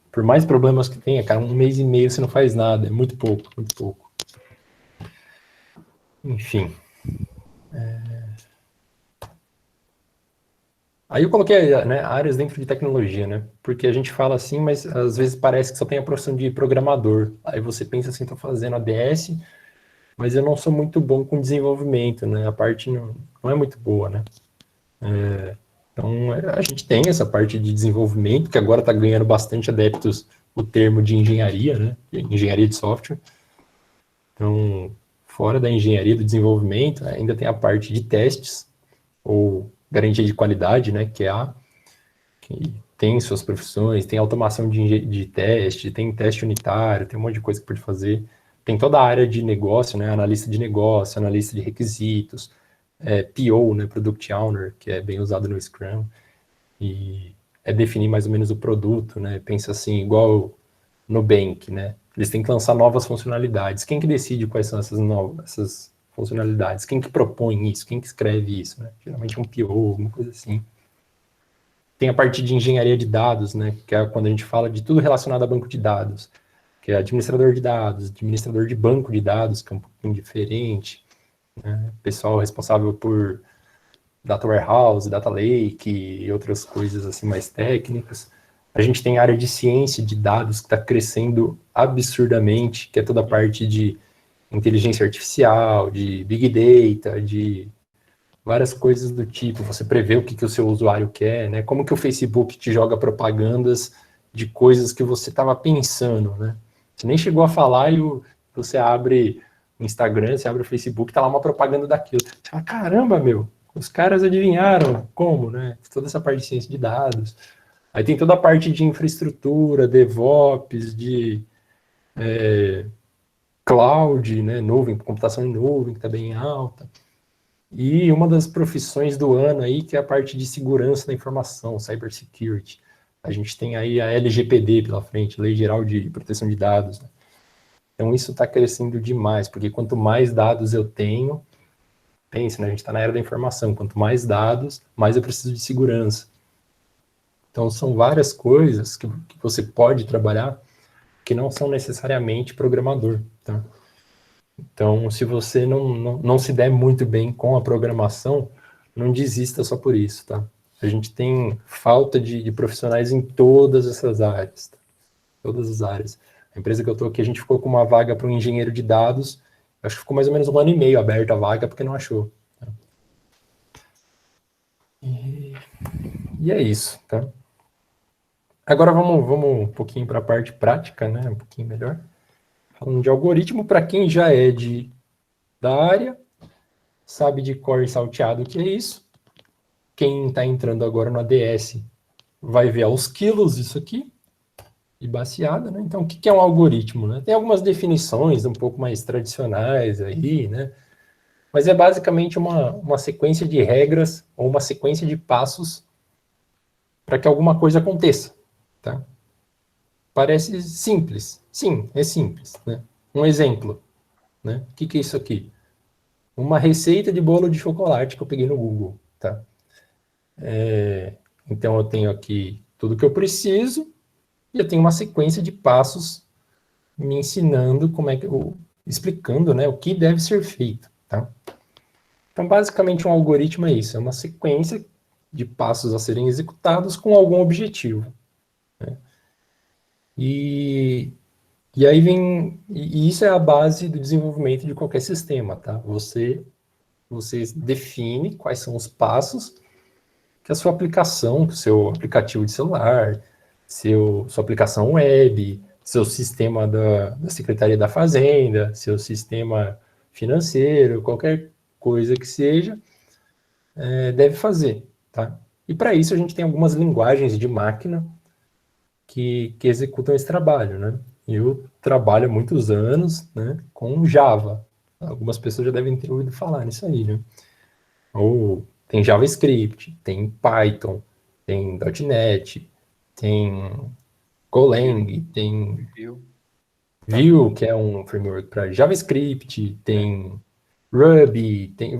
Por mais problemas que tenha, cara, 1 mês e meio você não faz nada, é muito pouco, muito pouco. Enfim. Aí eu coloquei, né, áreas dentro de tecnologia, né? Porque a gente fala assim, mas às vezes parece que só tem a profissão de programador. Aí você pensa assim, tô fazendo ADS, mas eu não sou muito bom com desenvolvimento, né? A parte não é muito boa, né? Então a gente tem essa parte de desenvolvimento, que agora está ganhando bastante adeptos o termo de engenharia, né? Engenharia de software. Então, fora da engenharia do desenvolvimento, ainda tem a parte de testes, ou garantia de qualidade, né, que tem suas profissões, tem automação de teste, tem teste unitário, tem um monte de coisa que pode fazer. Tem toda a área de negócio, né, analista de negócio, analista de requisitos, PO, né, Product Owner, que é bem usado no Scrum, e definir mais ou menos o produto, né, pensa assim, igual no Nubank, né, eles têm que lançar novas funcionalidades. Quem que decide quais são essas funcionalidades? Quem que propõe isso? Quem que escreve isso? Né? Geralmente é um PO, alguma coisa assim. Tem a parte de engenharia de dados, né? Que é quando a gente fala de tudo relacionado a banco de dados, que é administrador de dados, administrador de banco de dados, que é um pouquinho diferente, né? Pessoal responsável por data warehouse, data lake e outras coisas assim mais técnicas. A gente tem a área de ciência de dados que está crescendo absurdamente, que é toda a parte de inteligência artificial, de big data, de várias coisas do tipo. Você prevê o que o seu usuário quer, né? Como que o Facebook te joga propagandas de coisas que você estava pensando, né? Você nem chegou a falar e você abre Instagram, você abre o Facebook, tá lá uma propaganda daquilo. Você fala, caramba, meu, os caras adivinharam como, né? Toda essa parte de ciência de dados. Aí tem toda a parte de infraestrutura, DevOps, de cloud, né? Nuvem, computação em nuvem, que tá bem alta. E uma das profissões do ano aí, que é a parte de segurança da informação, cybersecurity. A gente tem aí a LGPD pela frente, Lei Geral de Proteção de Dados, né? Então isso está crescendo demais, porque quanto mais dados eu tenho, pense, né, a gente está na era da informação, quanto mais dados, mais eu preciso de segurança. Então são várias coisas que você pode trabalhar que não são necessariamente programador, tá? Então, se você não se der muito bem com a programação, não desista só por isso, tá? A gente tem falta de profissionais em todas essas áreas, tá? Todas as áreas. A empresa que eu estou aqui, a gente ficou com uma vaga para um engenheiro de dados, acho que ficou mais ou menos 1 ano e meio aberta a vaga, porque não achou. Tá? E é isso, tá? Agora vamos um pouquinho para a parte prática, né? Um pouquinho melhor. Falando de algoritmo, para quem já é da área, sabe de cor e salteado o que é isso. Quem está entrando agora no ADS vai ver aos quilos isso aqui, e baseada, né? Então, o que é um algoritmo, né? Tem algumas definições um pouco mais tradicionais aí, né? Mas é basicamente uma sequência de regras ou uma sequência de passos para que alguma coisa aconteça, tá? Parece simples. Sim, é simples, né? Um exemplo, né? O que é isso aqui? Uma receita de bolo de chocolate que eu peguei no Google, tá? Então, eu tenho aqui tudo que eu preciso e eu tenho uma sequência de passos me ensinando explicando, né, o que deve ser feito, tá? Então, basicamente, um algoritmo é isso, é uma sequência de passos a serem executados com algum objetivo, né? E aí e isso é a base do desenvolvimento de qualquer sistema, tá? Você define quais são os passos que a sua aplicação, o seu aplicativo de celular, sua aplicação web, seu sistema da Secretaria da Fazenda, seu sistema financeiro, qualquer coisa que seja, deve fazer, tá? E para isso a gente tem algumas linguagens de máquina que executam esse trabalho, né? Eu trabalho há muitos anos, né, com Java. Algumas pessoas já devem ter ouvido falar nisso aí, né? Ou tem JavaScript, tem Python, tem .NET, tem Golang, tem Vue, que é um framework para JavaScript, tem Ruby, tem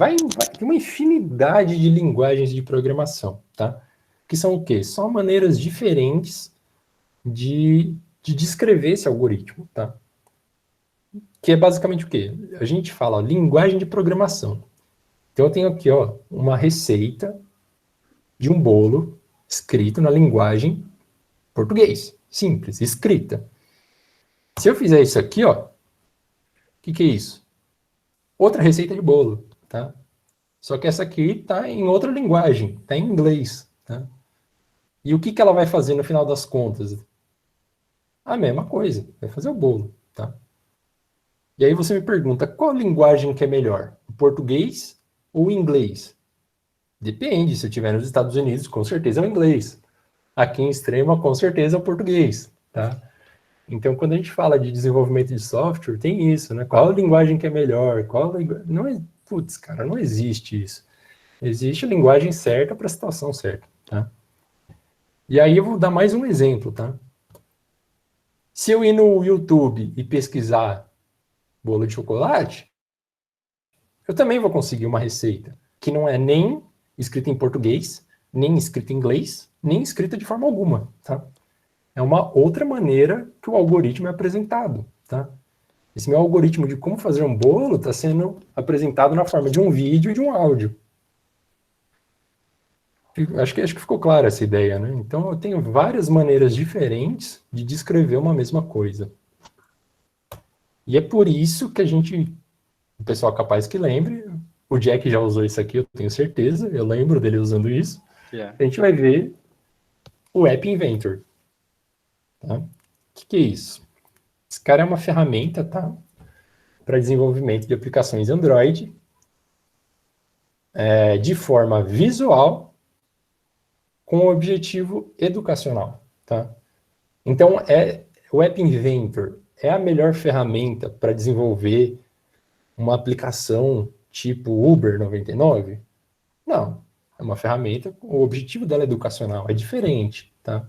uma infinidade de linguagens de programação, tá? Que são o quê? São maneiras diferentes de descrever esse algoritmo, tá? Que é basicamente o quê? A gente fala, ó, linguagem de programação. Então eu tenho aqui, ó, uma receita de um bolo escrito na linguagem português, simples, escrita. Se eu fizer isso aqui, ó, o que é isso? Outra receita de bolo, tá? Só que essa aqui tá em outra linguagem, tá em inglês, tá? E o que ela vai fazer no final das contas? A mesma coisa, vai fazer o bolo, tá? E aí você me pergunta, qual linguagem que é melhor? O português ou o inglês? Depende, se eu estiver nos Estados Unidos, com certeza é o inglês. Aqui em Extrema, com certeza é o português, tá? Então, quando a gente fala de desenvolvimento de software, tem isso, né? Qual linguagem que é melhor? Não é... Putz, cara, não existe isso. Existe a linguagem certa para a situação certa, tá? E aí eu vou dar mais um exemplo, tá? Se eu ir no YouTube e pesquisar bolo de chocolate, eu também vou conseguir uma receita que não é nem escrita em português, nem escrita em inglês, nem escrita de forma alguma, tá? É uma outra maneira que o algoritmo é apresentado, tá? Esse meu algoritmo de como fazer um bolo está sendo apresentado na forma de um vídeo e de um áudio. Acho que ficou clara essa ideia, né? Então, eu tenho várias maneiras diferentes de descrever uma mesma coisa. E é por isso que o pessoal capaz que lembre, o Jack já usou isso aqui, eu tenho certeza, eu lembro dele usando isso. Yeah. A gente vai ver o App Inventor. Tá? O que é isso? Esse cara é uma ferramenta, tá? para desenvolvimento de aplicações Android de forma visual com objetivo educacional, tá? Então, o App Inventor é a melhor ferramenta para desenvolver uma aplicação tipo Uber 99? Não, é uma ferramenta, o objetivo dela é educacional, é diferente, tá?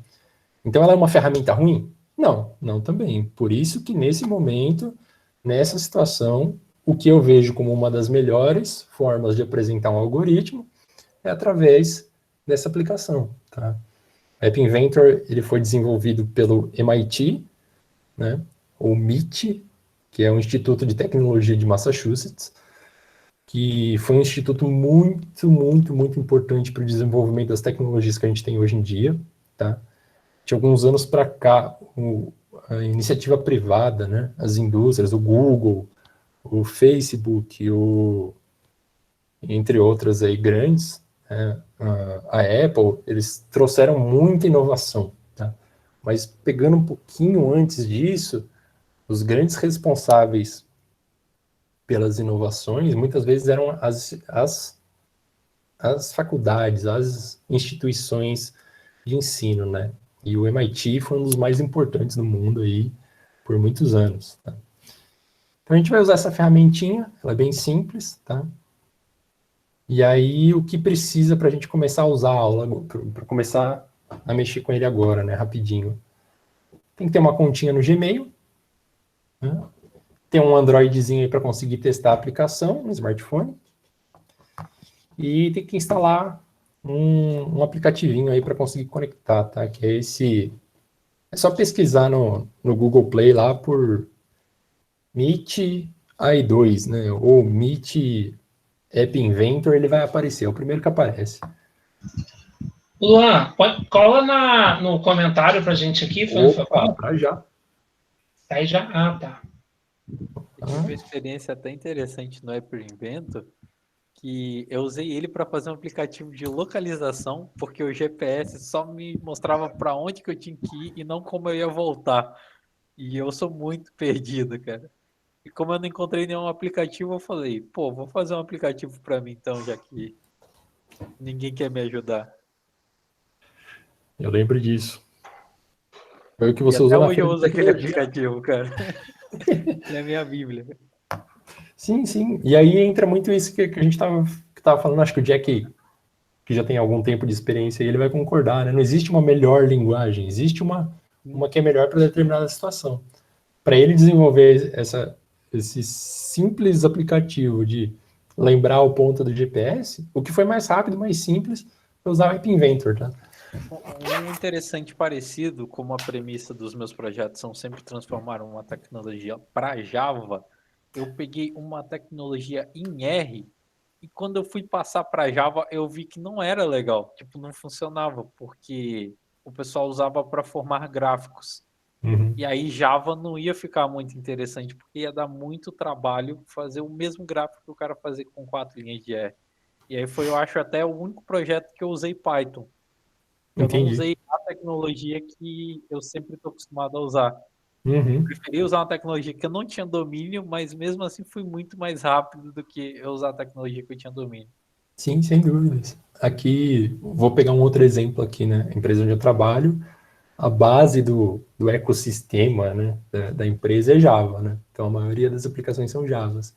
Então, ela é uma ferramenta ruim? Não, não também. Por isso que, nesse momento, nessa situação, o que eu vejo como uma das melhores formas de apresentar um algoritmo é através dessa aplicação, tá? O App Inventor, ele foi desenvolvido pelo MIT, né? O MIT, que é o Instituto de Tecnologia de Massachusetts, que foi um instituto muito, muito, muito importante para o desenvolvimento das tecnologias que a gente tem hoje em dia, tá? De alguns anos para cá, a iniciativa privada, né? As indústrias, o Google, o Facebook, entre outras aí grandes, né? A Apple, eles trouxeram muita inovação, tá? Mas pegando um pouquinho antes disso, os grandes responsáveis pelas inovações, muitas vezes eram as faculdades, as instituições de ensino, né? E o MIT foi um dos mais importantes no mundo aí por muitos anos, tá? Então a gente vai usar essa ferramentinha, ela é bem simples, tá? E aí o que precisa para a gente começar a usar a aula, para começar a mexer com ele agora, né? Rapidinho. Tem que ter uma continha no Gmail, né? Tem um Androidzinho aí para conseguir testar a aplicação no smartphone. E tem que instalar um aplicativinho aí para conseguir conectar, tá? Que é esse... É só pesquisar no Google Play lá por Meet AI2, né? Ou Meet App Inventor, ele vai aparecer. É o primeiro que aparece. Luan, cola no comentário pra gente aqui. Tá já. Aí já. Ah, tá. Eu tive uma experiência até interessante no App Inventor, que eu usei ele para fazer um aplicativo de localização, porque o GPS só me mostrava para onde que eu tinha que ir e não como eu ia voltar. E eu sou muito perdido, cara. E como eu não encontrei nenhum aplicativo, eu falei, pô, vou fazer um aplicativo para mim então, já que ninguém quer me ajudar. Eu lembro disso. Foi o que você E usou até na hoje feira eu de uso aquele tecnologia. aplicativo, cara. Ele é minha bíblia. Sim, sim. E aí entra muito isso que a gente tava falando, acho que o Jack, que já tem algum tempo de experiência, ele vai concordar, né? Não existe uma melhor linguagem, existe uma que é melhor para determinada situação. Para ele desenvolver esse simples aplicativo de lembrar o ponto do GPS, o que foi mais rápido, mais simples, foi usar o App Inventor, tá? Um interessante parecido, como a premissa dos meus projetos são sempre transformar uma tecnologia para Java, eu peguei uma tecnologia em R e quando eu fui passar para Java, eu vi que não era legal, tipo, não funcionava, porque o pessoal usava para formar gráficos. Uhum. E aí Java não ia ficar muito interessante, porque ia dar muito trabalho fazer o mesmo gráfico que o cara fazia com 4 linhas de R. E aí foi, eu acho, até o único projeto que eu usei Python. Eu não Entendi. usei a tecnologia que eu sempre estou acostumado a usar. Uhum. Preferi usar uma tecnologia que eu não tinha domínio, mas mesmo assim fui muito mais rápido do que eu usar a tecnologia que eu tinha domínio. Sim, sem dúvidas. Aqui, vou pegar um outro exemplo aqui, né? A empresa onde eu trabalho, a base do ecossistema, né, da empresa é Java, né? Então, a maioria das aplicações são Javas.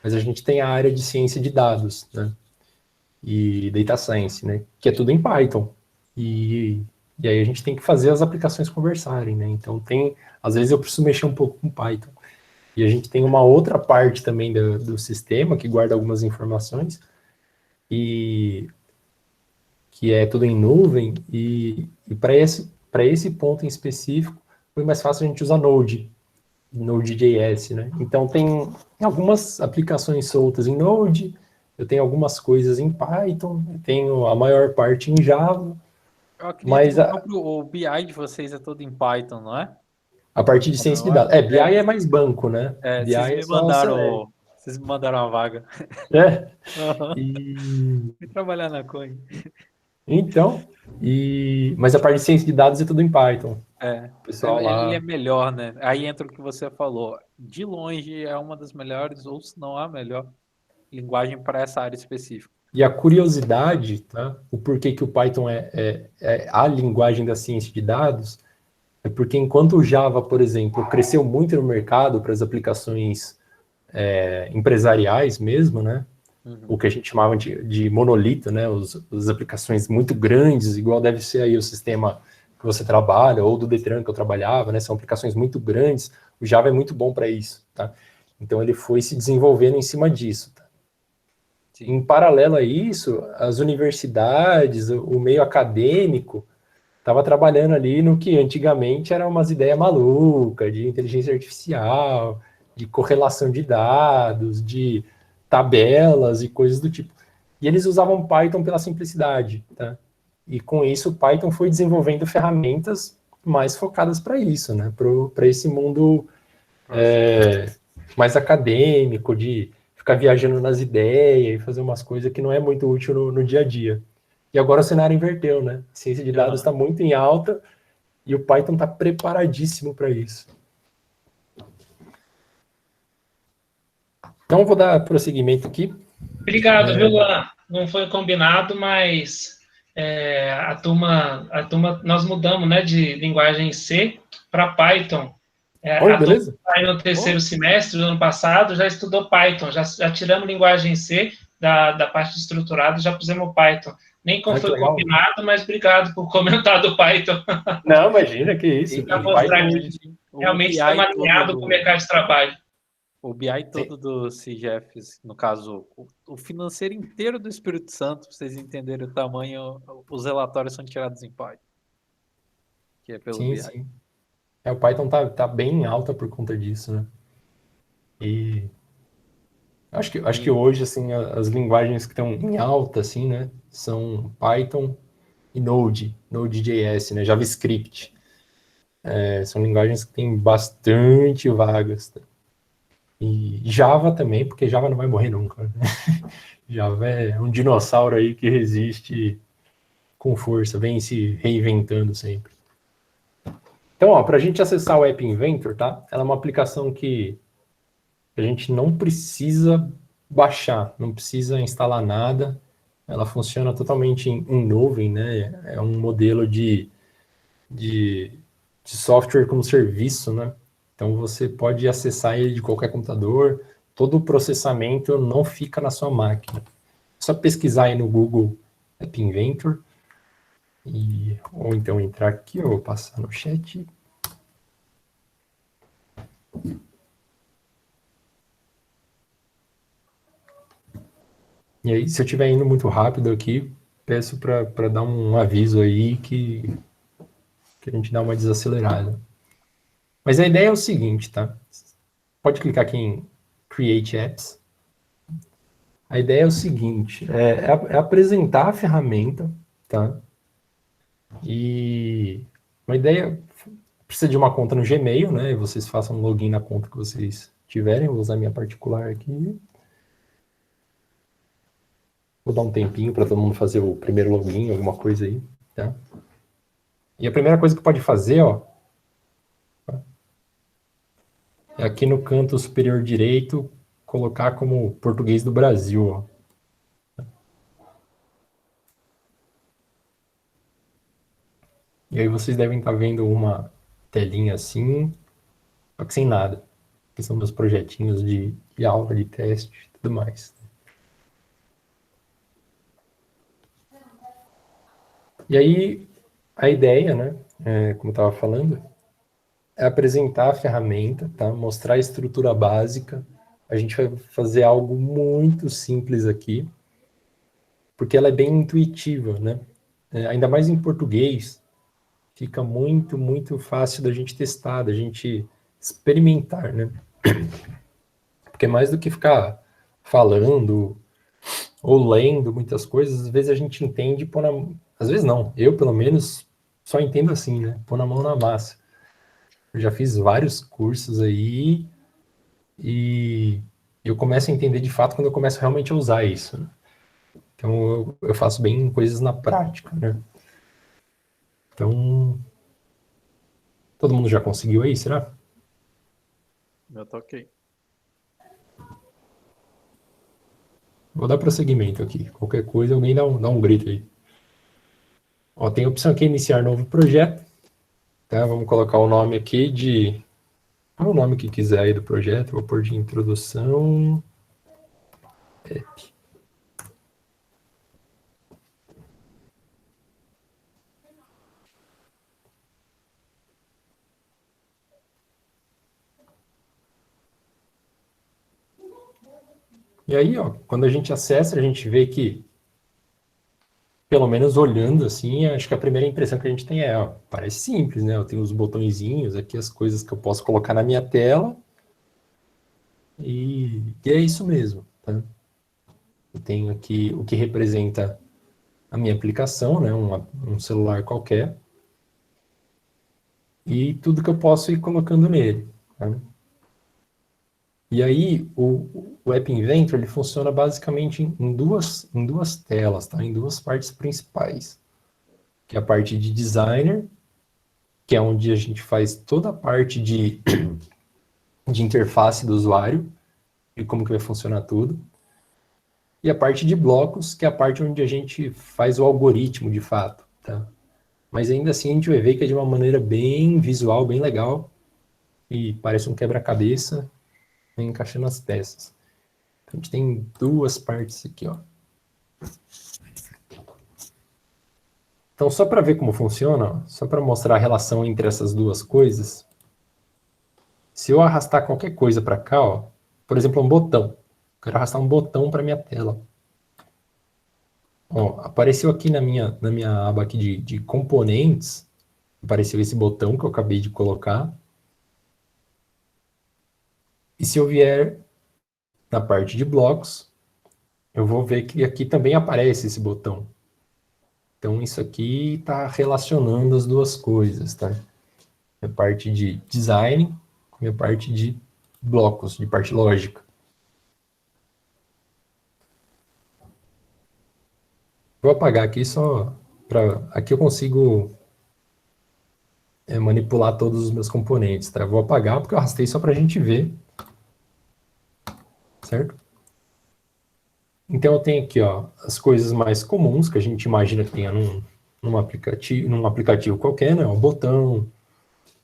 Mas a gente tem a área de ciência de dados, né? E Data Science, né? Que é tudo em Python. E aí a gente tem que fazer as aplicações conversarem, né? Então, às vezes eu preciso mexer um pouco com Python. E a gente tem uma outra parte também do sistema que guarda algumas informações e que é tudo em nuvem, e para esse ponto em específico, foi mais fácil a gente usar Node.js, né? Então, tem algumas aplicações soltas em Node, eu tenho algumas coisas em Python, eu tenho a maior parte em Java, Eu acredito mas que o BI de vocês é todo em Python, não é? a partir de ciência de Não é? dados. BI é mais banco, né? BI Vocês é me só Select. mandaram, vocês me mandaram uma vaga. É. Uhum. E Fui trabalhar na Coin. então, mas a parte de ciência de dados é tudo em Python. O pessoal lá... Ele é melhor, né? Aí entra o que você falou. De longe é uma das melhores, ou se não a melhor linguagem para essa área específica. E a curiosidade, tá? O porquê que o Python é a linguagem da ciência de dados, é porque enquanto o Java, por exemplo, cresceu muito no mercado para as aplicações empresariais mesmo, né? O que a gente chamava de monolito, né? As aplicações muito grandes, igual deve ser aí o sistema que você trabalha, ou do Detran que eu trabalhava, né? São aplicações muito grandes. O Java é muito bom para isso, tá? Então ele foi se desenvolvendo em cima disso, tá? Em paralelo a isso, as universidades, o meio acadêmico, estava trabalhando ali no que antigamente eram umas ideias malucas de inteligência artificial, de correlação de dados, de tabelas e coisas do tipo. E eles usavam Python pela simplicidade, tá? E com isso o Python foi desenvolvendo ferramentas mais focadas para isso, né? Para esse mundo mais acadêmico, de ficar viajando nas ideias e fazer umas coisas que não é muito útil no dia a dia. E agora o cenário inverteu, né? A ciência de dados está muito em alta e o Python está preparadíssimo para isso. Então, vou dar prosseguimento aqui. Obrigado, viu, Luan? Não foi combinado, mas a turma, nós mudamos, né, de linguagem C para Python. Beleza. Turma no terceiro semestre do ano passado já estudou Python, já tiramos linguagem C da parte estruturada, já pusemos Python. Nem como foi combinado, mas obrigado por comentar do Python. Não, imagina, que isso. Para mostrar que realmente estamos alinhados com o mercado de trabalho. O BI todo do CIGEF, no caso, o financeiro inteiro do Espírito Santo, para vocês entenderem o tamanho, os relatórios são tirados em Python. Que é pelo BI. Sim. O Python tá bem em alta por conta disso, né? E acho que hoje, assim, as linguagens que estão em alta, assim, né, são Python e Node.js, né, JavaScript. São linguagens que têm bastante vagas, tá? E Java também, porque Java não vai morrer nunca, né? Java é um dinossauro aí que resiste com força, vem se reinventando sempre. Então, para a gente acessar o App Inventor, tá? Ela é uma aplicação que a gente não precisa baixar, não precisa instalar nada. Ela funciona totalmente em nuvem, né? É um modelo de software como serviço, né? Então, você pode acessar ele de qualquer computador, todo o processamento não fica na sua máquina. É só pesquisar aí no Google App Inventor, ou então entrar aqui, eu vou passar no chat. E aí, se eu estiver indo muito rápido aqui, peço para dar um aviso aí que a gente dá uma desacelerada. Mas a ideia é o seguinte, tá? Pode clicar aqui em Create Apps. A ideia é o seguinte, é apresentar a ferramenta, tá? E uma ideia, precisa de uma conta no Gmail, né? E vocês façam um login na conta que vocês tiverem. Vou usar a minha particular aqui. Vou dar um tempinho para todo mundo fazer o primeiro login, alguma coisa aí, tá? E a primeira coisa que pode fazer, ó, é aqui no canto superior direito, colocar como português do Brasil, ó. E aí vocês devem estar vendo uma telinha assim, só que sem nada. Que são meus projetinhos de aula, de teste e tudo mais. E aí, a ideia, né, como eu estava falando, é apresentar a ferramenta, tá? Mostrar a estrutura básica. A gente vai fazer algo muito simples aqui, porque ela é bem intuitiva, né? Ainda mais em português, fica muito, muito fácil da gente testar, da gente experimentar, né? Porque mais do que ficar falando ou lendo muitas coisas, às vezes a gente entende, às vezes não, eu pelo menos só entendo assim, né? Pôr na mão na massa. Eu já fiz vários cursos aí e eu começo a entender de fato quando eu começo realmente a usar isso, né? Então eu faço bem coisas na prática, né? Então Todo mundo já conseguiu aí, será? Eu toquei. Vou dar prosseguimento aqui. Qualquer coisa, alguém dá um grito aí. Ó, tem a opção aqui, iniciar novo projeto. Tá? Vamos colocar o nome aqui de... Qual é o nome que quiser aí do projeto? Vou pôr de introdução... app. E aí, ó, quando a gente acessa, a gente vê que, pelo menos olhando assim, acho que a primeira impressão que a gente tem é, ó, parece simples, né? Eu tenho os botõezinhos aqui, as coisas que eu posso colocar na minha tela, e é isso mesmo, tá? Eu tenho aqui o que representa a minha aplicação, né? Um celular qualquer, e tudo que eu posso ir colocando nele, tá? E aí, o App Inventor, ele funciona basicamente em duas telas, tá? Em duas partes principais. Que é a parte de designer, que é onde a gente faz toda a parte de interface do usuário e como que vai funcionar tudo. E a parte de blocos, que é a parte onde a gente faz o algoritmo de fato, tá? Mas ainda assim a gente vai ver que é de uma maneira bem visual, bem legal, e parece um quebra-cabeça, né, encaixando as peças. A gente tem duas partes aqui, ó. Então, só para ver como funciona, ó, só para mostrar a relação entre essas duas coisas, se eu arrastar qualquer coisa para cá, ó, por exemplo, um botão, quero arrastar um botão para minha tela. Ó, apareceu aqui na minha aba aqui de componentes, apareceu esse botão que eu acabei de colocar. E se eu vier na parte de blocos, eu vou ver que aqui também aparece esse botão. Então, isso aqui está relacionando as duas coisas, tá? A parte de design com a parte de blocos, de parte lógica. Vou apagar aqui só para... Aqui eu consigo manipular todos os meus componentes, tá? Eu vou apagar porque eu arrastei só para a gente ver. Certo? Então eu tenho aqui, ó, as coisas mais comuns que a gente imagina que tenha num aplicativo qualquer, né? Um botão,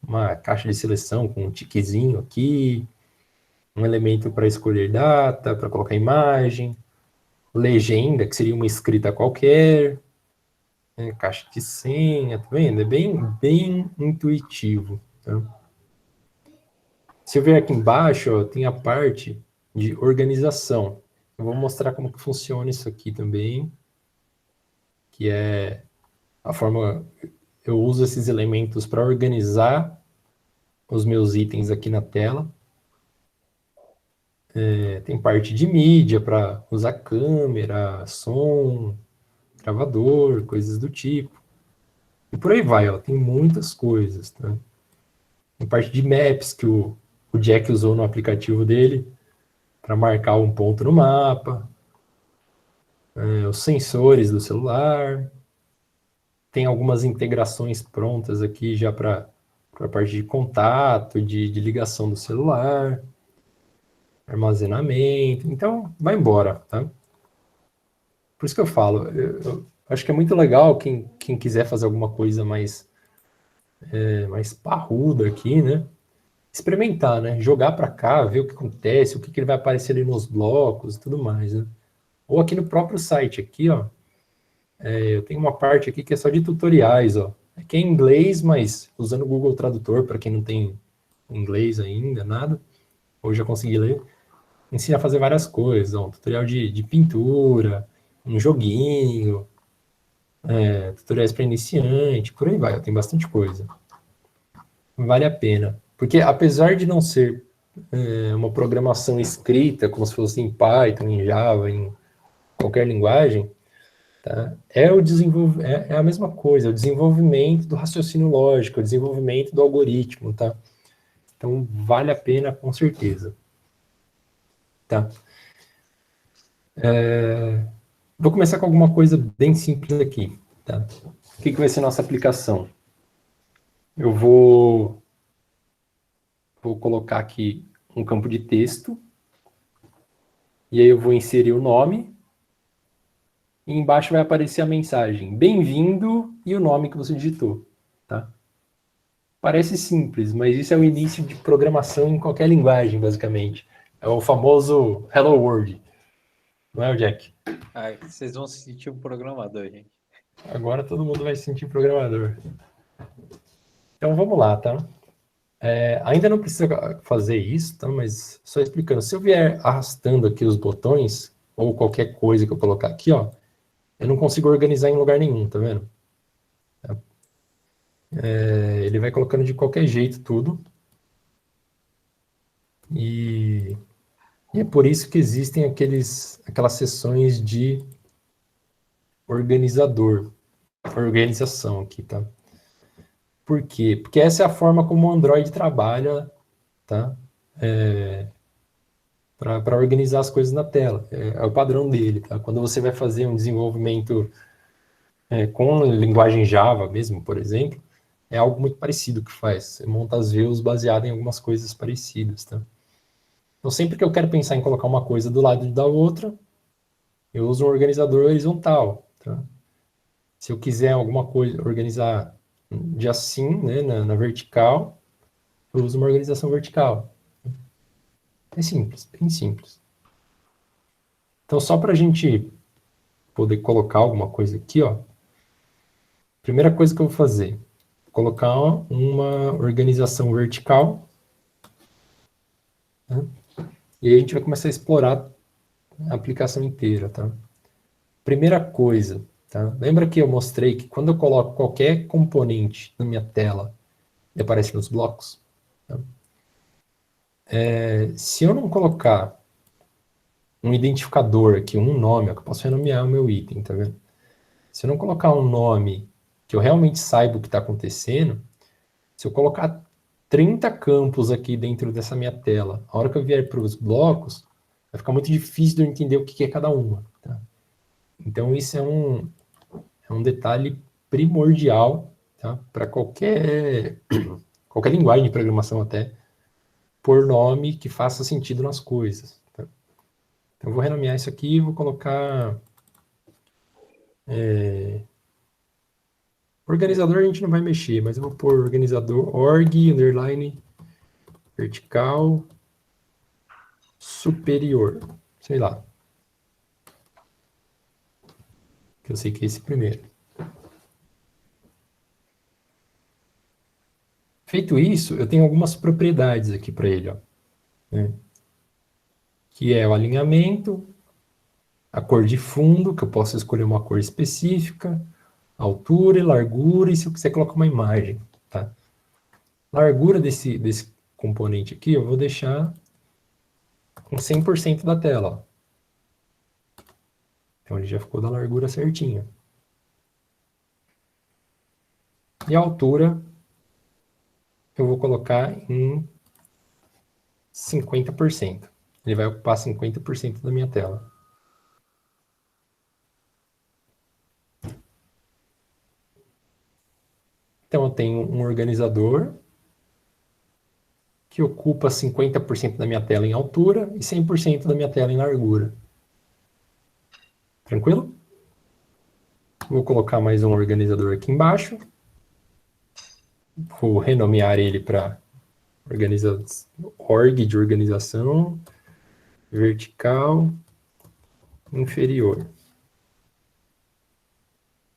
uma caixa de seleção com um tiquezinho aqui, um elemento para escolher data, para colocar imagem, legenda, que seria uma escrita qualquer, né? Caixa de senha, tá vendo? É bem intuitivo, tá? Se eu ver aqui embaixo, ó, tem a parte de organização. Eu vou mostrar como que funciona isso aqui também, que é a forma... Eu uso esses elementos para organizar os meus itens aqui na tela. Tem parte de mídia para usar câmera, som, gravador, coisas do tipo. E por aí vai, ó, tem muitas coisas, tá? Tem parte de maps que o Jack usou no aplicativo dele para marcar um ponto no mapa. Os sensores do celular. Tem algumas integrações prontas aqui já para a parte de contato, de ligação do celular, armazenamento. Então, vai embora, tá? Por isso que eu falo, eu acho que é muito legal quem quiser fazer alguma coisa mais parruda aqui, né? Experimentar, né? Jogar para cá, ver o que acontece, o que ele vai aparecer ali nos blocos e tudo mais, né? Ou aqui no próprio site, aqui, ó, eu tenho uma parte aqui que é só de tutoriais, ó. Aqui é em inglês, mas usando o Google Tradutor, para quem não tem inglês ainda, nada, ou já consegui ler, ensina a fazer várias coisas, ó. Tutorial de pintura, um joguinho, tutoriais para iniciante, por aí vai, ó, tem bastante coisa. Vale a pena. Porque apesar de não ser uma programação escrita, como se fosse em Python, em Java, em qualquer linguagem, tá? É a mesma coisa, é o desenvolvimento do raciocínio lógico, é o desenvolvimento do algoritmo, tá? Então, vale a pena, com certeza. Tá? Vou começar com alguma coisa bem simples aqui, tá? O que vai ser nossa aplicação? Eu vou vou colocar aqui um campo de texto, e aí eu vou inserir o nome, e embaixo vai aparecer a mensagem, bem-vindo, e o nome que você digitou, tá? Parece simples, mas isso é o início de programação em qualquer linguagem, basicamente. É o famoso Hello World, não é, o Jack? Ai, vocês vão se sentir um programador, gente. Agora todo mundo vai se sentir programador. Então vamos lá, tá? Ainda não precisa fazer isso, tá? Mas só explicando. Se eu vier arrastando aqui os botões, ou qualquer coisa que eu colocar aqui, ó, eu não consigo organizar em lugar nenhum, tá vendo? Ele vai colocando de qualquer jeito tudo. E é por isso que existem aquelas seções de organização aqui, tá? Por quê? Porque essa é a forma como o Android trabalha, tá? Para organizar as coisas na tela. É o padrão dele, tá? Quando você vai fazer um desenvolvimento com linguagem Java mesmo, por exemplo, é algo muito parecido que faz. Você monta as views baseado em algumas coisas parecidas, tá? Então, sempre que eu quero pensar em colocar uma coisa do lado da outra, eu uso um organizador horizontal, tá? Se eu quiser alguma coisa organizar de assim, né, na vertical, eu uso uma organização vertical. É simples, bem simples. Então, só para a gente poder colocar alguma coisa aqui, ó, primeira coisa que eu vou fazer, colocar uma organização vertical, né? E aí a gente vai começar a explorar a aplicação inteira, tá? Primeira coisa, tá? Lembra que eu mostrei que quando eu coloco qualquer componente na minha tela, ele aparece nos blocos? Tá? Se eu não colocar um identificador aqui, um nome, eu posso renomear o meu item, tá vendo? Se eu não colocar um nome que eu realmente saiba o que está acontecendo, se eu colocar 30 campos aqui dentro dessa minha tela, a hora que eu vier para os blocos, vai ficar muito difícil de eu entender o que é cada uma. Tá? Então, isso é um detalhe primordial, tá? Para qualquer linguagem de programação até, por nome que faça sentido nas coisas. Tá? Então, eu vou renomear isso aqui e vou colocar... Organizador a gente não vai mexer, mas eu vou pôr organizador org, underline, vertical, superior. Sei lá. Que eu sei que é esse primeiro. Feito isso, eu tenho algumas propriedades aqui para ele, ó, né? Que é o alinhamento, a cor de fundo, que eu posso escolher uma cor específica, altura e largura, e se eu quiser colocar uma imagem, tá? Largura desse componente aqui, eu vou deixar com 100% da tela, ó. Então ele já ficou da largura certinha. E a altura eu vou colocar em 50%. Ele vai ocupar 50% da minha tela. Então eu tenho um organizador que ocupa 50% da minha tela em altura e 100% da minha tela em largura. Tranquilo? Vou colocar mais um organizador aqui embaixo. Vou renomear ele para org de organização, vertical, inferior.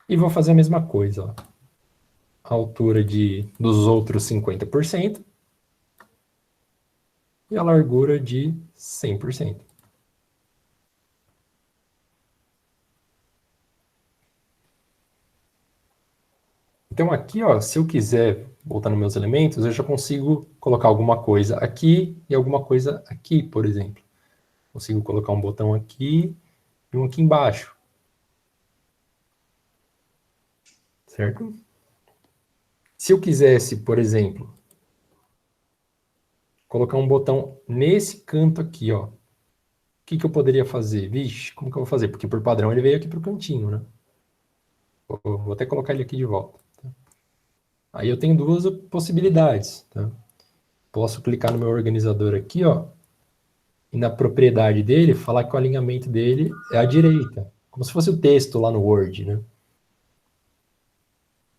E vou fazer a mesma coisa, ó. A altura dos outros 50% e a largura de 100%. Então aqui, ó, se eu quiser voltar nos meus elementos, eu já consigo colocar alguma coisa aqui e alguma coisa aqui, por exemplo. Consigo colocar um botão aqui e um aqui embaixo. Certo? Se eu quisesse, por exemplo, colocar um botão nesse canto aqui, ó, o que eu poderia fazer? Vixe, como que eu vou fazer? Porque por padrão ele veio aqui para o cantinho, né? Vou até colocar ele aqui de volta. Tá? Aí eu tenho duas possibilidades. Tá? posso clicar no meu organizador aqui, ó, e na propriedade dele, falar que o alinhamento dele é à direita, como se fosse o texto lá no Word, né?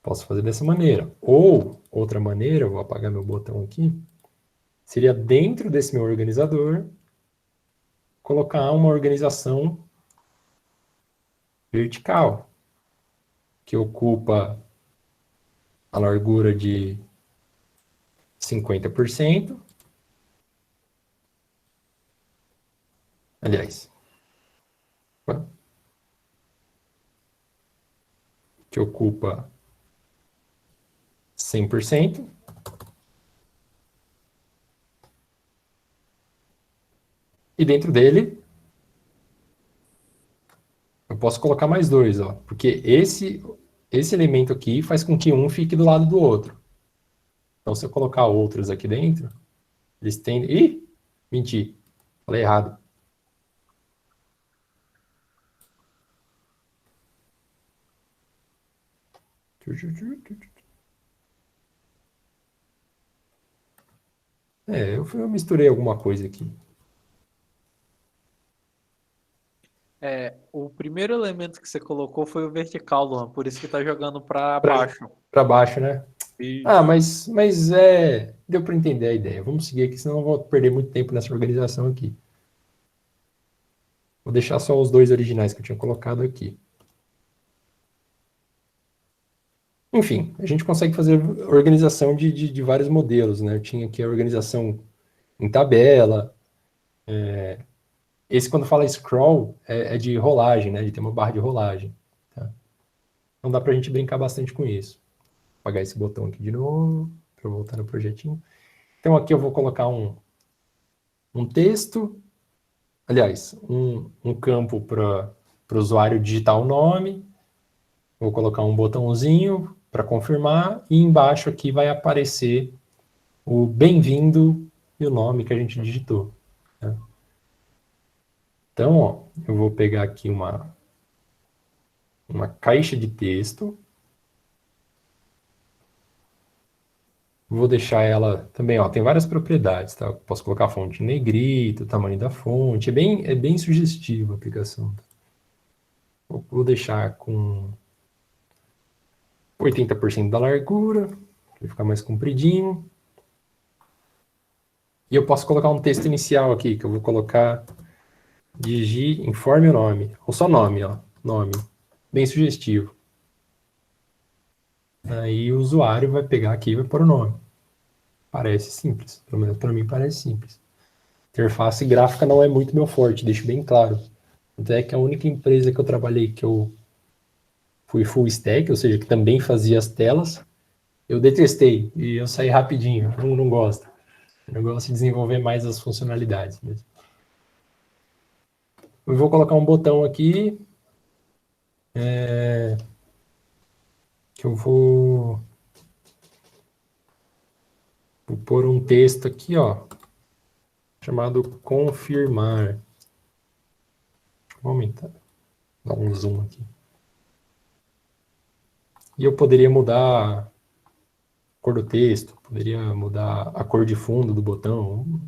Posso fazer dessa maneira. Ou, outra maneira, eu vou apagar meu botão aqui, seria dentro desse meu organizador, colocar uma organização vertical, que ocupa a largura de 50%. Aliás, que ocupa 100%. E dentro dele, eu posso colocar mais dois, ó, porque esse elemento aqui faz com que um fique do lado do outro. Então, se eu colocar outros aqui dentro, eles tendem... Ih, menti, falei errado. Eu misturei alguma coisa aqui. O primeiro elemento que você colocou foi o vertical, Luan, por isso que tá jogando para baixo. Para baixo, né? Isso. Ah, mas deu para entender a ideia. Vamos seguir aqui, senão eu vou perder muito tempo nessa organização aqui. Vou deixar só os dois originais que eu tinha colocado aqui. Enfim, a gente consegue fazer organização de vários modelos, né? Eu tinha aqui a organização em tabela. Esse, quando fala scroll, é de rolagem, né? De ter uma barra de rolagem. Tá? Então dá para a gente brincar bastante com isso. Vou apagar esse botão aqui de novo, para eu voltar no projetinho. Então aqui eu vou colocar um texto, aliás, um campo para o usuário digitar o nome. Vou colocar um botãozinho para confirmar e embaixo aqui vai aparecer o bem-vindo e o nome que a gente digitou. Né? Então, ó, eu vou pegar aqui uma caixa de texto. Vou deixar ela também, ó, tem várias propriedades, tá? Posso colocar a fonte em negrito, o tamanho da fonte, é bem sugestiva a aplicação. Tá? Vou deixar com 80% da largura, para ficar mais compridinho. E eu posso colocar um texto inicial aqui, que eu vou colocar informe o nome, ou só nome, ó, nome, bem sugestivo. Aí o usuário vai pegar aqui e vai pôr o nome. Parece simples, pelo menos para mim parece simples. Interface gráfica não é muito meu forte, deixo bem claro. Até que a única empresa que eu trabalhei que eu fui full stack, ou seja, que também fazia as telas, eu detestei e eu saí rapidinho, não gosto. Eu gosto de desenvolver mais as funcionalidades mesmo. Eu vou colocar um botão aqui, que eu vou pôr um texto aqui, ó, chamado confirmar. Vou aumentar, dar um zoom aqui. E eu poderia mudar a cor do texto, poderia mudar a cor de fundo do botão.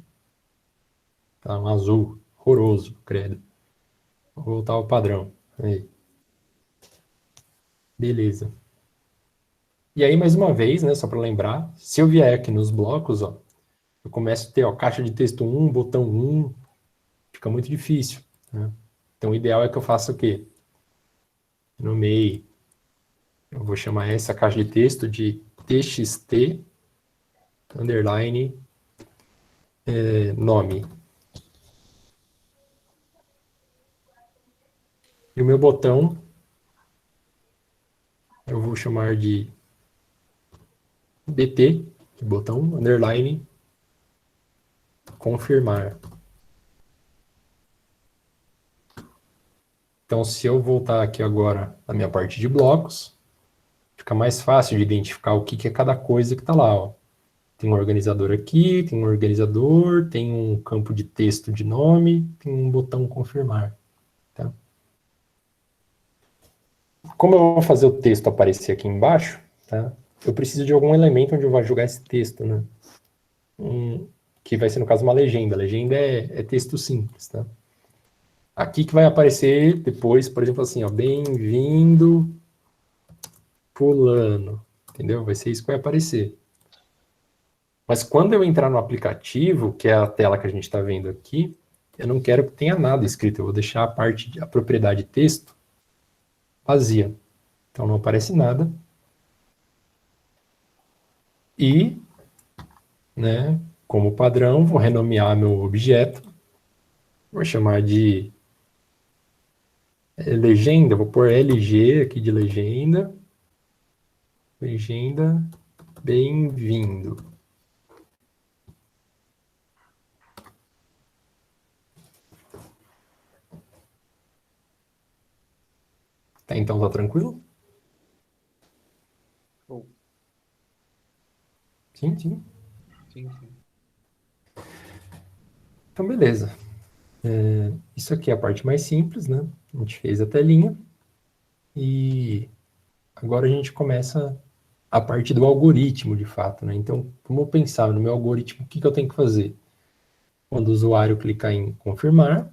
Tá um azul, horroroso, credo. Vou voltar ao padrão. Aí. Beleza. E aí, mais uma vez, né, só para lembrar, se eu vier aqui nos blocos, ó, eu começo a ter, ó, caixa de texto 1, botão 1, fica muito difícil. Né? Então, o ideal é que eu faça o quê? Nomeie. Eu vou chamar essa caixa de texto de txt underline nome. E o meu botão eu vou chamar de bt, botão underline confirmar. Então, se eu voltar aqui agora na minha parte de blocos, fica mais fácil de identificar o que é cada coisa que está lá. Ó. Tem um organizador aqui, tem um organizador, tem um campo de texto de nome, tem um botão confirmar. Tá? Como eu vou fazer o texto aparecer aqui embaixo, tá? Eu preciso de algum elemento onde eu vou jogar esse texto. Né? que vai ser, no caso, uma legenda. A legenda é texto simples, tá? Aqui que vai aparecer depois, por exemplo, assim, ó, bem-vindo fulano, entendeu? Vai ser isso que vai aparecer. Mas quando eu entrar no aplicativo, que é a tela que a gente está vendo aqui, eu não quero que tenha nada escrito, eu vou deixar a propriedade texto vazia. Então não aparece nada. E, né, como padrão, vou renomear meu objeto. Vou chamar de legenda, vou pôr LG aqui de legenda. Legenda, bem-vindo. Tá, então tá tranquilo? Oh, Sim, sim. sim, sim. Então, beleza. Isso aqui é a parte mais simples, né? A gente fez a telinha. E agora a gente começa a parte do algoritmo, de fato, né? Então, como eu pensar no meu algoritmo, o que eu tenho que fazer? Quando o usuário clicar em confirmar,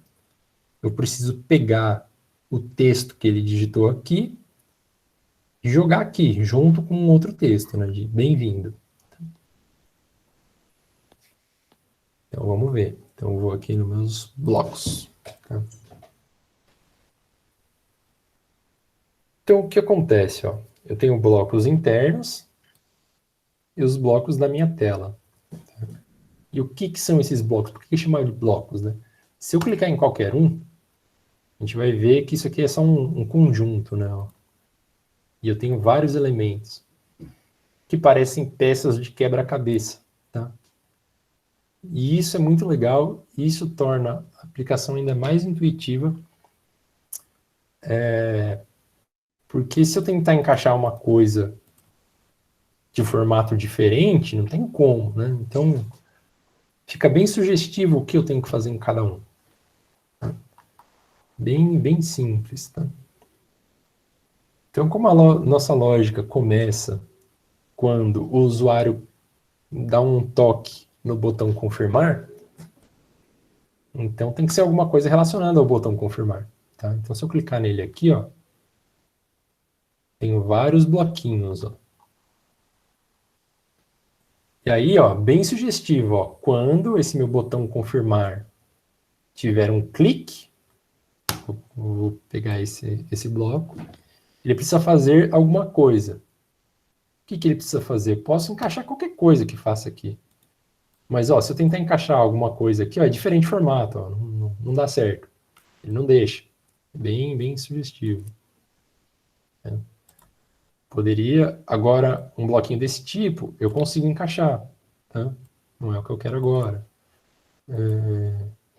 eu preciso pegar o texto que ele digitou aqui e jogar aqui, junto com outro texto, né? De bem-vindo. Então, vamos ver. Então, eu vou aqui nos meus blocos. Tá? Então, o que acontece? Ó? Eu tenho blocos internos e os blocos da minha tela. E o que são esses blocos? Por que chamar de blocos, né? Se eu clicar em qualquer um, a gente vai ver que isso aqui é só um conjunto, né? Ó. E eu tenho vários elementos que parecem peças de quebra-cabeça, tá? E isso é muito legal, e isso torna a aplicação ainda mais intuitiva, porque se eu tentar encaixar uma coisa de formato diferente, não tem como, né? Então, fica bem sugestivo o que eu tenho que fazer em cada um. Tá? Bem simples, tá? Então, como a nossa lógica começa quando o usuário dá um toque no botão confirmar, então tem que ser alguma coisa relacionada ao botão confirmar. Tá? Então, se eu clicar nele aqui, ó, tenho vários bloquinhos. Ó. E aí, ó, bem sugestivo, ó, quando esse meu botão confirmar tiver um clique, vou pegar esse bloco, ele precisa fazer alguma coisa. O que ele precisa fazer? Posso encaixar qualquer coisa que faça aqui. Mas, ó, se eu tentar encaixar alguma coisa aqui, ó, é diferente formato, ó, não dá certo. Ele não deixa. Bem sugestivo. Né? Poderia, agora, um bloquinho desse tipo, eu consigo encaixar. Tá? Não é o que eu quero agora.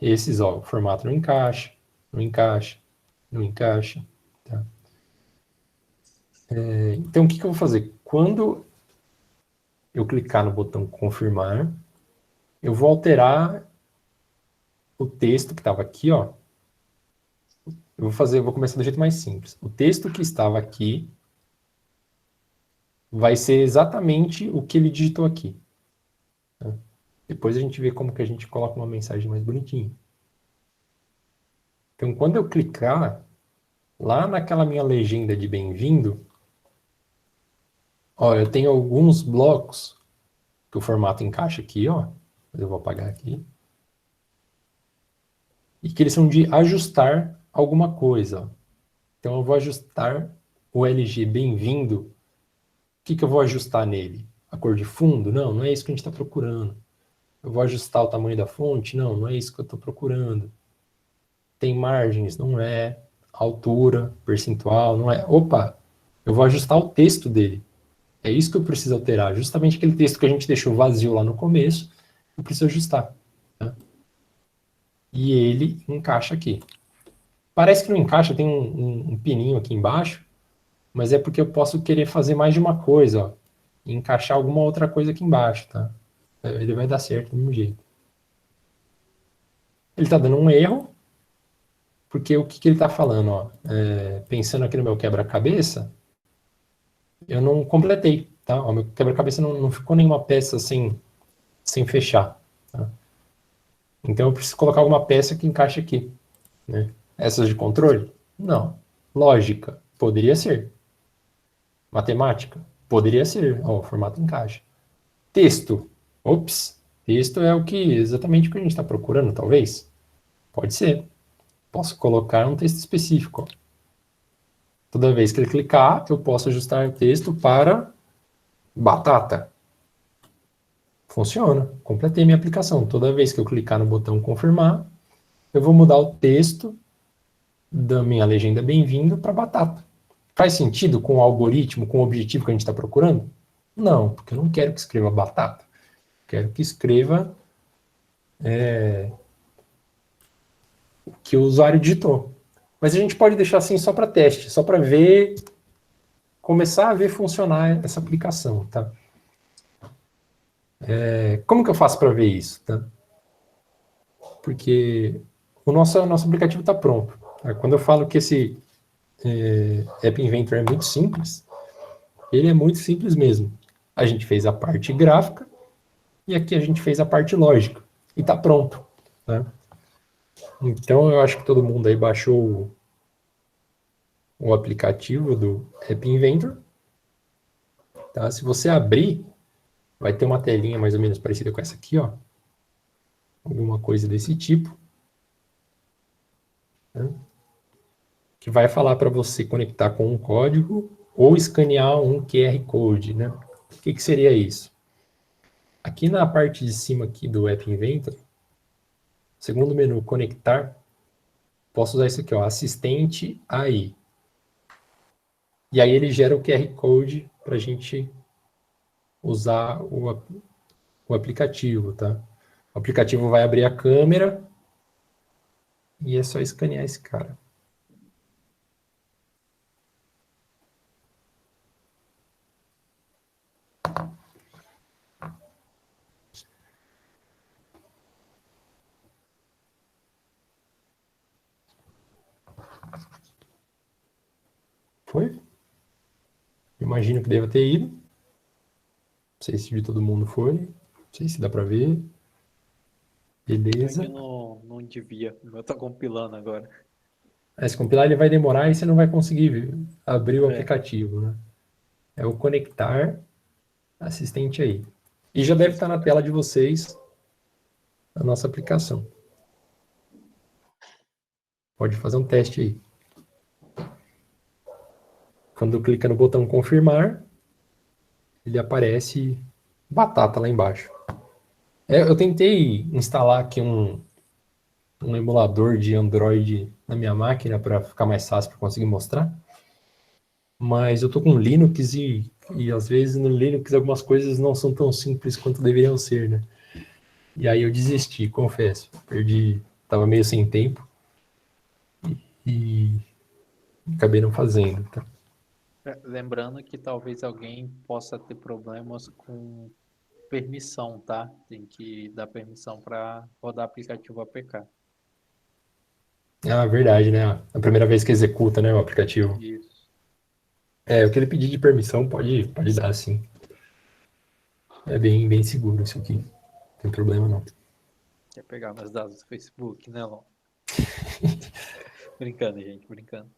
Esses, ó, o formato não encaixa, não encaixa, não encaixa. Tá? Então, o que eu vou fazer? Quando eu clicar no botão confirmar, eu vou alterar o texto que estava aqui, ó. Vou começar do jeito mais simples. O texto que estava aqui vai ser exatamente o que ele digitou aqui. Tá? Depois a gente vê como que a gente coloca uma mensagem mais bonitinha. Então, quando eu clicar lá naquela minha legenda de bem-vindo, ó, eu tenho alguns blocos que o formato encaixa aqui, ó. Eu vou apagar aqui. E que eles são de ajustar alguma coisa. Ó. Então, eu vou ajustar o LG bem-vindo. O que eu vou ajustar nele? A cor de fundo? Não é isso que a gente está procurando. Eu vou ajustar o tamanho da fonte? Não é isso que eu estou procurando. Tem margens? Não é. Altura, percentual? Não é. Opa, eu vou ajustar o texto dele. É isso que eu preciso alterar. Justamente aquele texto que a gente deixou vazio lá no começo, eu preciso ajustar. Tá? E ele encaixa aqui. Parece que não encaixa, tem um pininho aqui embaixo, mas é porque eu posso querer fazer mais de uma coisa, ó, e encaixar alguma outra coisa aqui embaixo, tá? Ele vai dar certo do mesmo jeito. Ele está dando um erro, porque o que ele está falando? Ó, pensando aqui no meu quebra-cabeça, eu não completei, tá? O meu quebra-cabeça não ficou nenhuma peça assim sem fechar. Tá? Então eu preciso colocar alguma peça que encaixe aqui. Né? Essas de controle? Não. Lógica? Poderia ser. Matemática? Poderia ser. Ó, o formato encaixa. Texto? Ops. Texto é exatamente o que a gente está procurando, talvez? Pode ser. Posso colocar um texto específico. Ó. Toda vez que ele clicar, eu posso ajustar o texto para batata. Funciona. Completei minha aplicação. Toda vez que eu clicar no botão confirmar, eu vou mudar o texto da minha legenda bem-vindo para batata. Faz sentido com o algoritmo, com o objetivo que a gente está procurando? Não, porque eu não quero que escreva batata. Quero que escreva o que o usuário digitou. Mas a gente pode deixar assim só para teste, só para ver, começar a ver funcionar essa aplicação, tá? Como que eu faço para ver isso, tá? Porque o nosso aplicativo está pronto. Tá? Quando eu falo que esse App Inventor é muito simples, ele é muito simples mesmo. A gente fez a parte gráfica e aqui a gente fez a parte lógica. E está pronto. Tá? Então, eu acho que todo mundo aí baixou o aplicativo do App Inventor. Tá? Se você abrir, vai ter uma telinha mais ou menos parecida com essa aqui, ó. Alguma coisa desse tipo. Tá? Que vai falar para você conectar com um código ou escanear um QR Code, né? O que seria isso? Aqui na parte de cima aqui do App Inventor, segundo menu, conectar, posso usar isso aqui, ó, assistente AI. E aí ele gera o QR Code para a gente usar o aplicativo, tá? O aplicativo vai abrir a câmera e é só escanear esse cara. Foi? Imagino que deva ter ido. Não sei se de todo mundo foi. Não sei se dá para ver. Beleza. Aqui não devia. O meu tá compilando agora. Se compilar ele vai demorar e você não vai conseguir abrir o aplicativo, né? É o conectar assistente aí. E já deve estar na tela de vocês a nossa aplicação. Pode fazer um teste aí. Quando clica no botão confirmar, ele aparece batata lá embaixo. Eu tentei instalar aqui um emulador de Android na minha máquina para ficar mais fácil para conseguir mostrar. Mas eu tô com Linux e às vezes no Linux algumas coisas não são tão simples quanto deveriam ser, né? E aí eu desisti, confesso. Tava meio sem tempo e acabei não fazendo, tá? Lembrando que talvez alguém possa ter problemas com permissão, tá? Tem que dar permissão para rodar aplicativo APK. Ah, verdade, né? A primeira vez que executa, né, o aplicativo. Isso. O que ele pedir de permissão pode dar, sim. É bem seguro isso aqui. Não tem problema, não. Quer pegar meus dados do Facebook, né, Lon? Brincando, gente, brincando.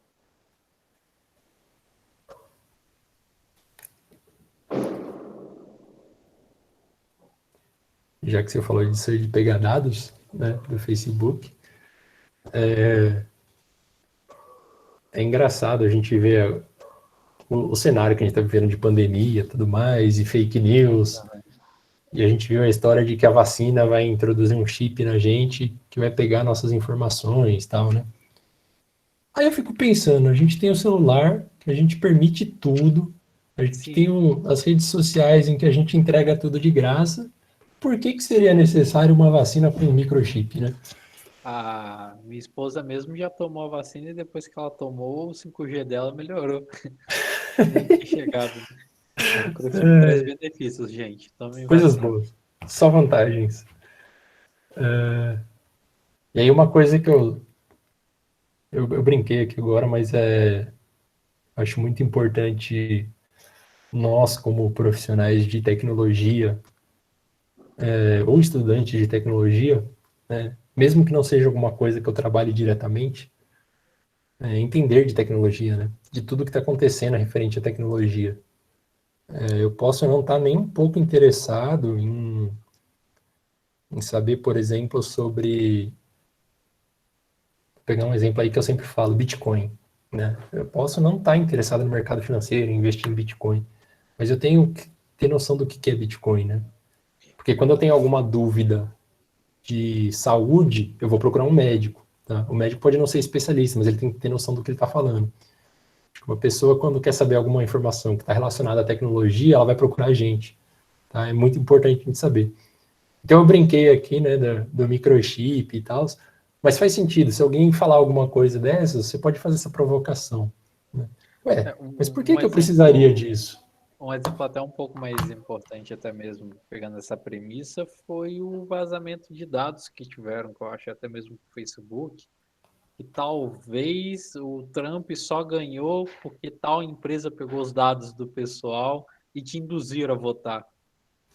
Já que você falou disso aí de pegar dados, né, do Facebook, é engraçado a gente ver o cenário que a gente está vivendo de pandemia, tudo mais, e fake news. E a gente viu a história de que a vacina vai introduzir um chip na gente que vai pegar nossas informações e tal, né? Aí eu fico pensando, a gente tem o celular, que a gente permite tudo, a gente Sim. tem as redes sociais em que a gente entrega tudo de graça. Por que seria necessário uma vacina com um microchip, né? A minha esposa mesmo já tomou a vacina e depois que ela tomou, o 5G dela melhorou. Tem chegado. O microchip traz benefícios, gente. Tomem Coisas vacina. boas, só vantagens. E aí uma coisa que eu brinquei aqui agora, mas acho muito importante nós, como profissionais de tecnologia, ou estudante de tecnologia, né, mesmo que não seja alguma coisa que eu trabalhe diretamente, entender de tecnologia, né, de tudo que está acontecendo referente à tecnologia. Eu posso não estar nem um pouco interessado em saber, por exemplo, sobre... Vou pegar um exemplo aí que eu sempre falo, Bitcoin, né? Eu posso não estar interessado no mercado financeiro, investir em Bitcoin, mas eu tenho que ter noção do que é Bitcoin, né? Porque quando eu tenho alguma dúvida de saúde, eu vou procurar um médico, tá? O médico pode não ser especialista, mas ele tem que ter noção do que ele está falando. Uma pessoa, quando quer saber alguma informação que está relacionada à tecnologia, ela vai procurar a gente, tá? É muito importante a gente saber. Então eu brinquei aqui, né, do microchip e tal, mas faz sentido. Se alguém falar alguma coisa dessas, você pode fazer essa provocação, né? Ué, mas por que Um que eu precisaria exemplo, disso? um exemplo até um pouco mais importante, até mesmo pegando essa premissa, foi o vazamento de dados que tiveram, que eu acho até mesmo o Facebook, que talvez o Trump só ganhou porque tal empresa pegou os dados do pessoal e te induziram a votar.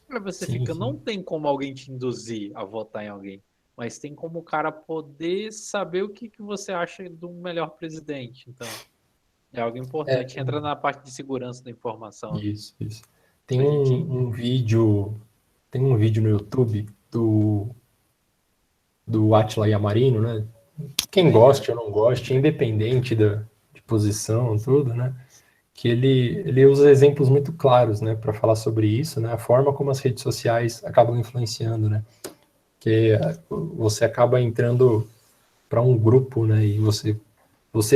Aí você Sim, fica, não sim. tem como alguém te induzir a votar em alguém, mas tem como o cara poder saber o que você acha do melhor presidente. Então, é algo É, importante. Entra na parte de segurança da informação, né? isso. Tem A gente tem um vídeo no YouTube do Átila Yamarino, né? Quem goste ou não goste, independente de posição, tudo, né? Que ele usa exemplos muito claros, né, para falar sobre isso, né? A forma como as redes sociais acabam influenciando, né? Que você acaba entrando para um grupo, né? E você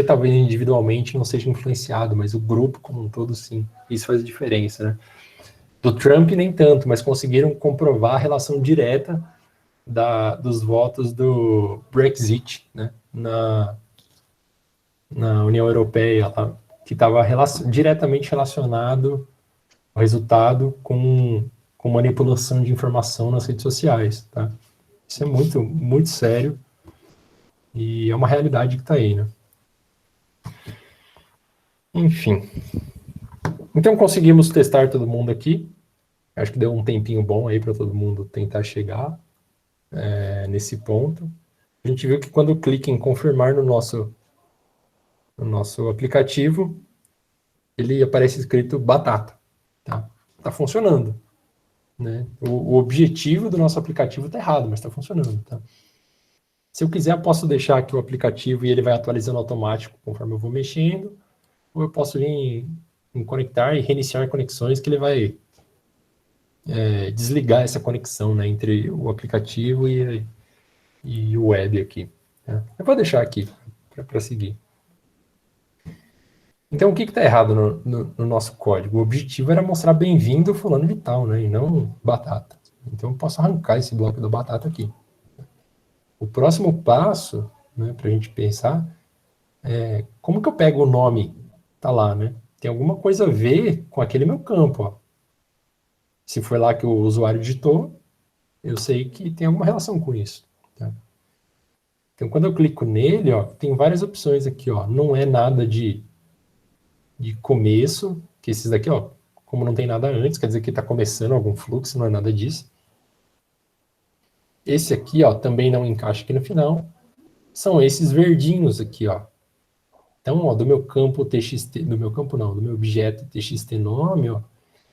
talvez individualmente não seja influenciado, mas o grupo como um todo, sim. Isso faz diferença, né? Do Trump nem tanto, mas conseguiram comprovar a relação direta dos votos do Brexit, né? Na União Europeia, lá, que estava diretamente relacionado ao resultado com manipulação de informação nas redes sociais, tá? Isso é muito, muito sério e é uma realidade que está aí, né? Enfim. Então conseguimos testar todo mundo aqui. Acho que deu um tempinho bom aí para todo mundo tentar chegar nesse ponto. A gente viu que quando clica em confirmar no nosso aplicativo, ele aparece escrito batata, tá? Tá funcionando, né? O objetivo do nosso aplicativo está errado, mas está funcionando, tá? Se eu quiser, eu posso deixar aqui o aplicativo e ele vai atualizando automático conforme eu vou mexendo, ou eu posso vir em conectar e reiniciar conexões que ele vai desligar essa conexão, né, entre o aplicativo e o web aqui. Tá? Eu vou deixar aqui para seguir. Então, o que está errado no nosso código? O objetivo era mostrar bem-vindo fulano de tal, né, e não batata. Então, eu posso arrancar esse bloco do batata aqui. O próximo passo, né, para a gente pensar, como que eu pego o nome? Tá lá, né? Tem alguma coisa a ver com aquele meu campo, ó. Se foi lá que o usuário digitou, eu sei que tem alguma relação com isso. Tá? Então, quando eu clico nele, ó, tem várias opções aqui, ó. Não é nada de começo, que esses daqui, ó, como não tem nada antes, quer dizer que está começando algum fluxo, não é nada disso. Esse aqui, ó, também não encaixa aqui no final. São esses verdinhos aqui, ó. Então, ó, do meu campo TXT, do meu campo não, do meu objeto TXT nome, ó,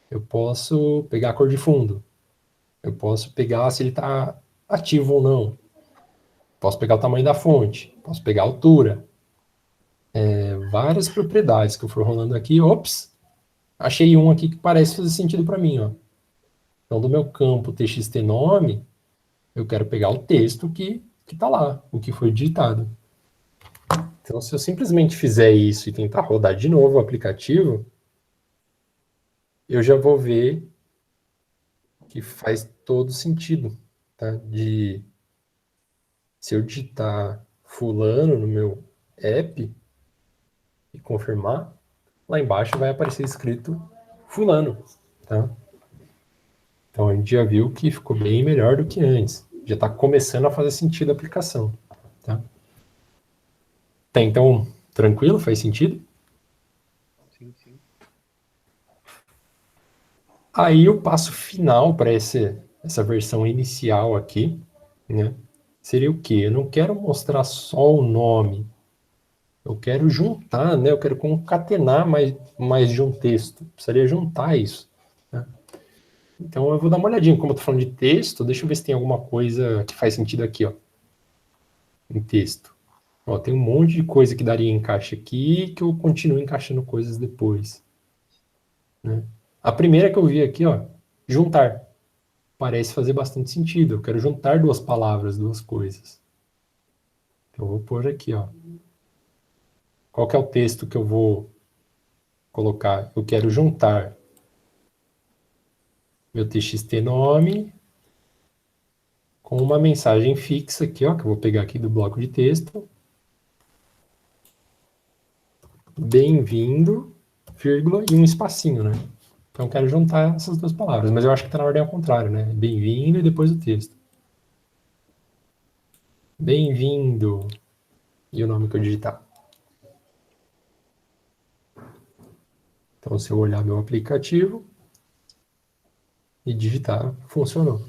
eu posso pegar a cor de fundo. Eu posso pegar se ele está ativo ou não. Posso pegar o tamanho da fonte. Posso pegar a altura. Várias propriedades que eu for rolando aqui. Ops! Achei um aqui que parece fazer sentido para mim, ó. Então, do meu campo TXT nome, eu quero pegar o texto que está lá, o que foi digitado. Então, se eu simplesmente fizer isso e tentar rodar de novo o aplicativo, eu já vou ver que faz todo sentido, tá? Se eu digitar fulano no meu app e confirmar, lá embaixo vai aparecer escrito fulano, tá? Então a gente já viu que ficou bem melhor do que antes. Já está começando a fazer sentido a aplicação, tá? Tá, então, tranquilo? Faz sentido? Sim. Aí o passo final para esse essa versão inicial aqui, né? Seria o quê? Eu não quero mostrar só o nome. Eu quero juntar, né? Eu quero concatenar mais de um texto. Precisaria juntar isso, né? Então eu vou dar uma olhadinha. Como eu estou falando de texto, deixa eu ver se tem alguma coisa que faz sentido aqui, ó, em texto. Ó, tem um monte de coisa que daria encaixe aqui, que eu continuo encaixando coisas depois, né? A primeira que eu vi aqui, ó, juntar. Parece fazer bastante sentido. Eu quero juntar duas palavras, duas coisas. Então eu vou pôr aqui, ó. Qual que é o texto que eu vou colocar? Eu quero juntar meu txt nome com uma mensagem fixa aqui, ó, que eu vou pegar aqui do bloco de texto. Bem-vindo, vírgula, e um espacinho, né? Então eu quero juntar essas duas palavras, mas eu acho que está na ordem ao contrário, né? Bem-vindo e depois o texto. Bem-vindo e o nome que eu digitar. Então, se eu olhar meu aplicativo e digitar, funcionou.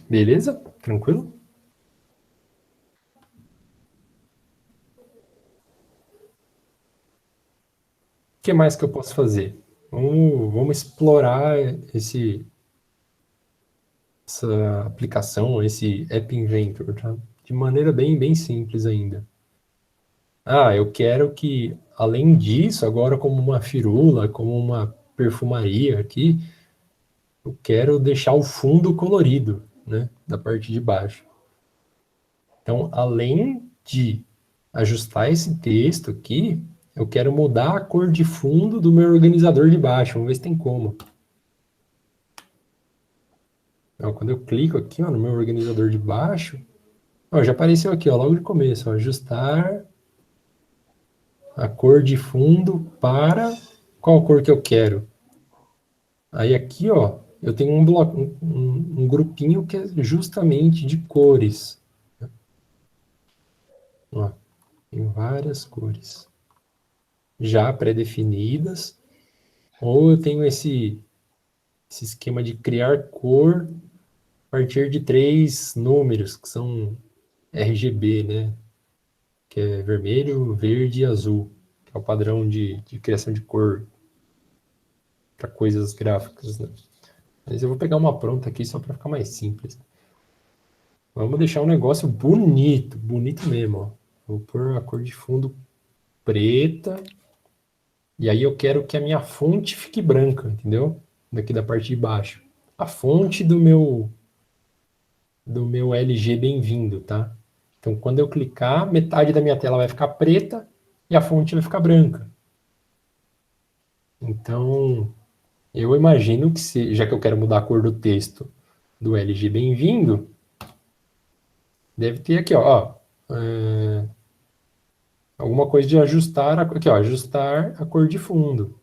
Beleza? Tranquilo? O que mais que eu posso fazer? Vamos explorar essa aplicação, esse App Inventor, tá? De maneira bem simples ainda. Eu quero que, além disso, agora como uma firula, como uma perfumaria aqui, eu quero deixar o fundo colorido, né, da parte de baixo. Então, além de ajustar esse texto aqui, eu quero mudar a cor de fundo do meu organizador de baixo. Vamos ver se tem como. Então, quando eu clico aqui, ó, no meu organizador de baixo, ó, já apareceu aqui, ó, logo de começo, ó, ajustar a cor de fundo para qual cor que eu quero. Aí aqui, ó, eu tenho um bloco, um grupinho que é justamente de cores. Ó, tem várias cores já pré-definidas, ou eu tenho esse esquema de criar cor a partir de 3 números, que são RGB, né? Que é vermelho, verde e azul, que é o padrão de criação de cor para coisas gráficas, né? Mas eu vou pegar uma pronta aqui só para ficar mais simples. Vamos deixar um negócio bonito, bonito mesmo, ó. Vou pôr a cor de fundo preta, e aí eu quero que a minha fonte fique branca, entendeu? Daqui da parte de baixo. A fonte do meu LG Bem-vindo, tá? Então, quando eu clicar, metade da minha tela vai ficar preta e a fonte vai ficar branca. Então, eu imagino que, já que eu quero mudar a cor do texto do LG Bem-vindo, deve ter aqui, ó, alguma coisa de ajustar, aqui, ó, ajustar a cor de fundo.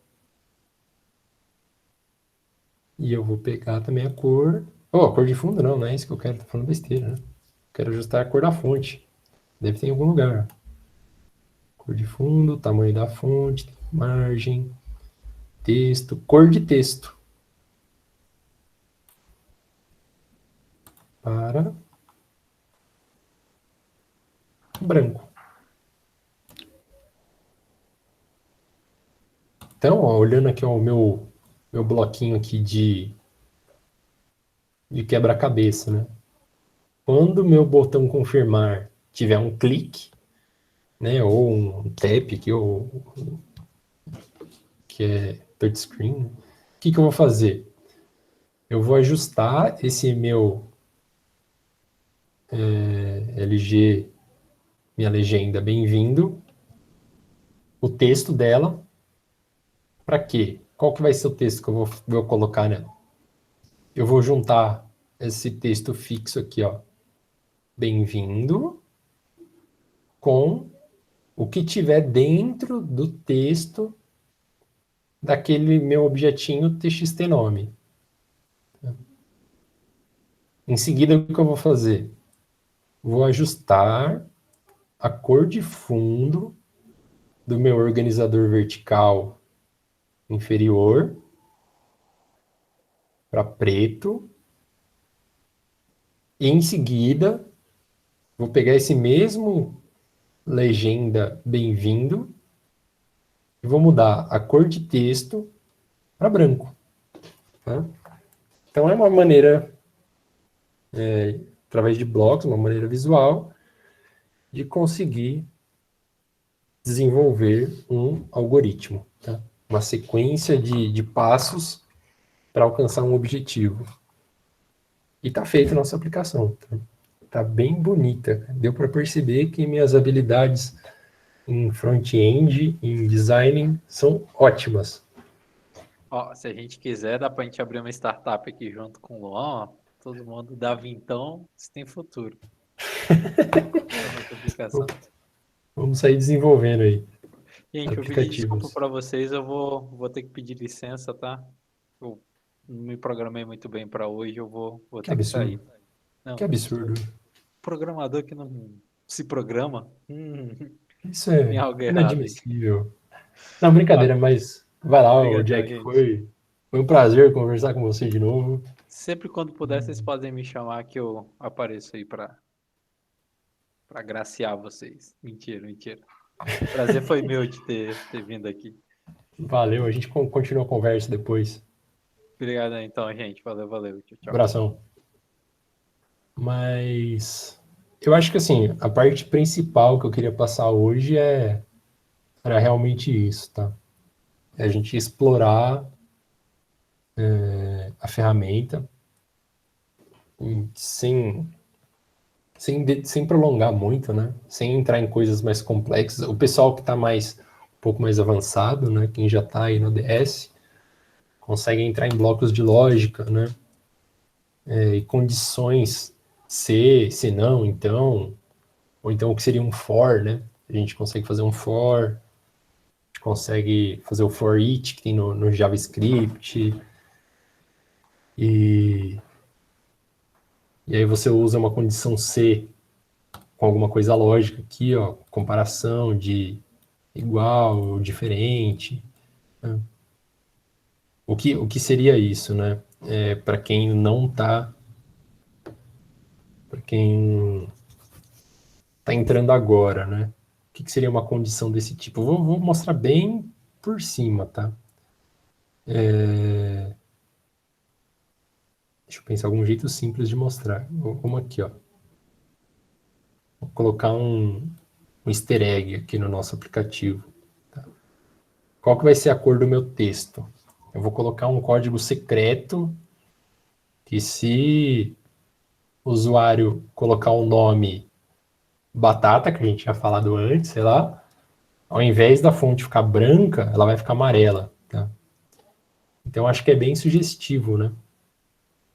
E eu vou pegar também a cor... a cor de fundo não é isso que eu quero, tô falando besteira, né? Quero ajustar a cor da fonte. Deve ter em algum lugar. Cor de fundo, tamanho da fonte, margem, texto, cor de texto. Para branco. Então, ó, olhando aqui o meu bloquinho aqui de quebra-cabeça, né? Quando o meu botão confirmar tiver um clique, né, ou um tap aqui, que é touchscreen, o que eu vou fazer? Eu vou ajustar esse meu LG, minha legenda bem-vindo, o texto dela, para quê? Qual que vai ser o texto que eu vou colocar nela? Eu vou juntar esse texto fixo aqui, ó, bem-vindo, com o que tiver dentro do texto daquele meu objetinho txt nome. Em seguida, o que eu vou fazer? Vou ajustar a cor de fundo do meu organizador vertical inferior para preto. E em seguida, vou pegar esse mesmo legenda bem-vindo e vou mudar a cor de texto para branco. Tá? Então é uma maneira, através de blocos, uma maneira visual, de conseguir desenvolver um algoritmo, tá? Uma sequência de passos para alcançar um objetivo. E está feita a nossa aplicação. Tá bem bonita. Deu para perceber que minhas habilidades em front-end, em design, são ótimas. Ó, se a gente quiser, dá pra gente abrir uma startup aqui junto com o Luan, ó. Todo mundo dá vintão, isso tem futuro. Essa aplicação. Vamos sair desenvolvendo aí. Gente, eu pedi desculpa para vocês, eu vou ter que pedir licença, tá? Eu não me programei muito bem para hoje, eu vou Que ter que sair. absurdo. Não, Que absurdo. programador que não se programa, Isso é tem algo errado. inadmissível. Não, brincadeira, mas vai lá, o Jack. gente. Foi um prazer conversar com você de novo. Sempre quando puder, vocês podem me chamar que eu apareço aí para graciar vocês. Mentira. O prazer foi meu de ter vindo aqui. Valeu, a gente continua a conversa depois. Obrigado então, gente. Valeu. Tchau. Abração. Mas eu acho que assim, a parte principal que eu queria passar hoje era realmente isso, tá? É a gente explorar a ferramenta sem prolongar muito, né? Sem entrar em coisas mais complexas. O pessoal que está um pouco mais avançado, né? Quem já está aí no DS, consegue entrar em blocos de lógica, né? E condições se não, então, ou então o que seria um for, né? A gente consegue fazer um for, a gente consegue fazer o for each que tem no JavaScript, e aí você usa uma condição C com alguma coisa lógica aqui, ó, comparação de igual ou diferente. Né? O que seria isso, né? Para quem não está, para quem está entrando agora, né? O que seria uma condição desse tipo? Eu vou mostrar bem por cima, tá? Deixa eu pensar algum jeito simples de mostrar. Vamos aqui, ó. Vou colocar um easter egg aqui no nosso aplicativo. Tá? Qual que vai ser a cor do meu texto? Eu vou colocar um código secreto que se o usuário colocar o nome batata, que a gente tinha falado antes, sei lá, ao invés da fonte ficar branca, ela vai ficar amarela. Tá? Então, acho que é bem sugestivo, né?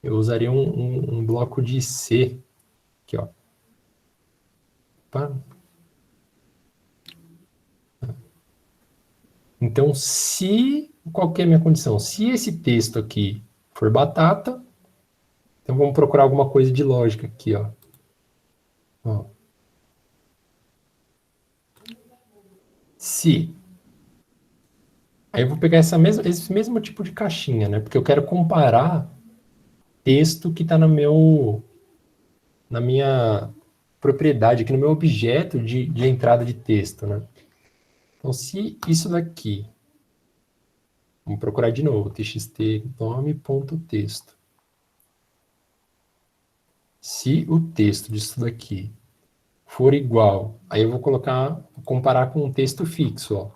Eu usaria um bloco de C aqui, ó. Opa. Então, qual que é a minha condição? Se esse texto aqui for batata, então vamos procurar alguma coisa de lógica aqui, ó. Se. Aí eu vou pegar esse mesmo tipo de caixinha, né? Porque eu quero comparar texto que está na minha propriedade, aqui no meu objeto de entrada de texto, né? Então, se isso daqui, vamos procurar de novo, txt nome.texto. Se o texto disso daqui for igual, aí eu vou comparar com um texto fixo, ó.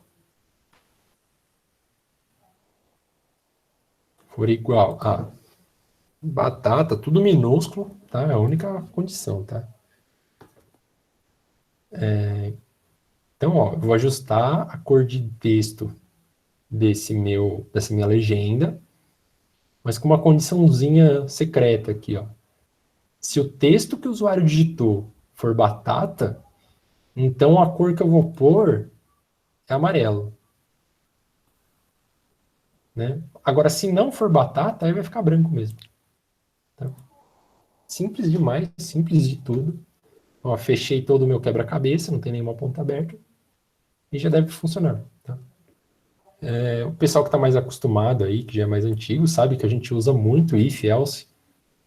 For igual a batata, tudo minúsculo, tá? É a única condição, tá? Então, ó, eu vou ajustar a cor de texto dessa minha legenda, mas com uma condiçãozinha secreta aqui, ó. Se o texto que o usuário digitou for batata, então a cor que eu vou pôr é amarelo. Né? Agora, se não for batata, aí vai ficar branco mesmo. Tá? Simples demais, simples de tudo. Ó, fechei todo o meu quebra-cabeça, não tem nenhuma ponta aberta, e já deve funcionar. Tá? O pessoal que está mais acostumado aí, que já é mais antigo, sabe que a gente usa muito if, else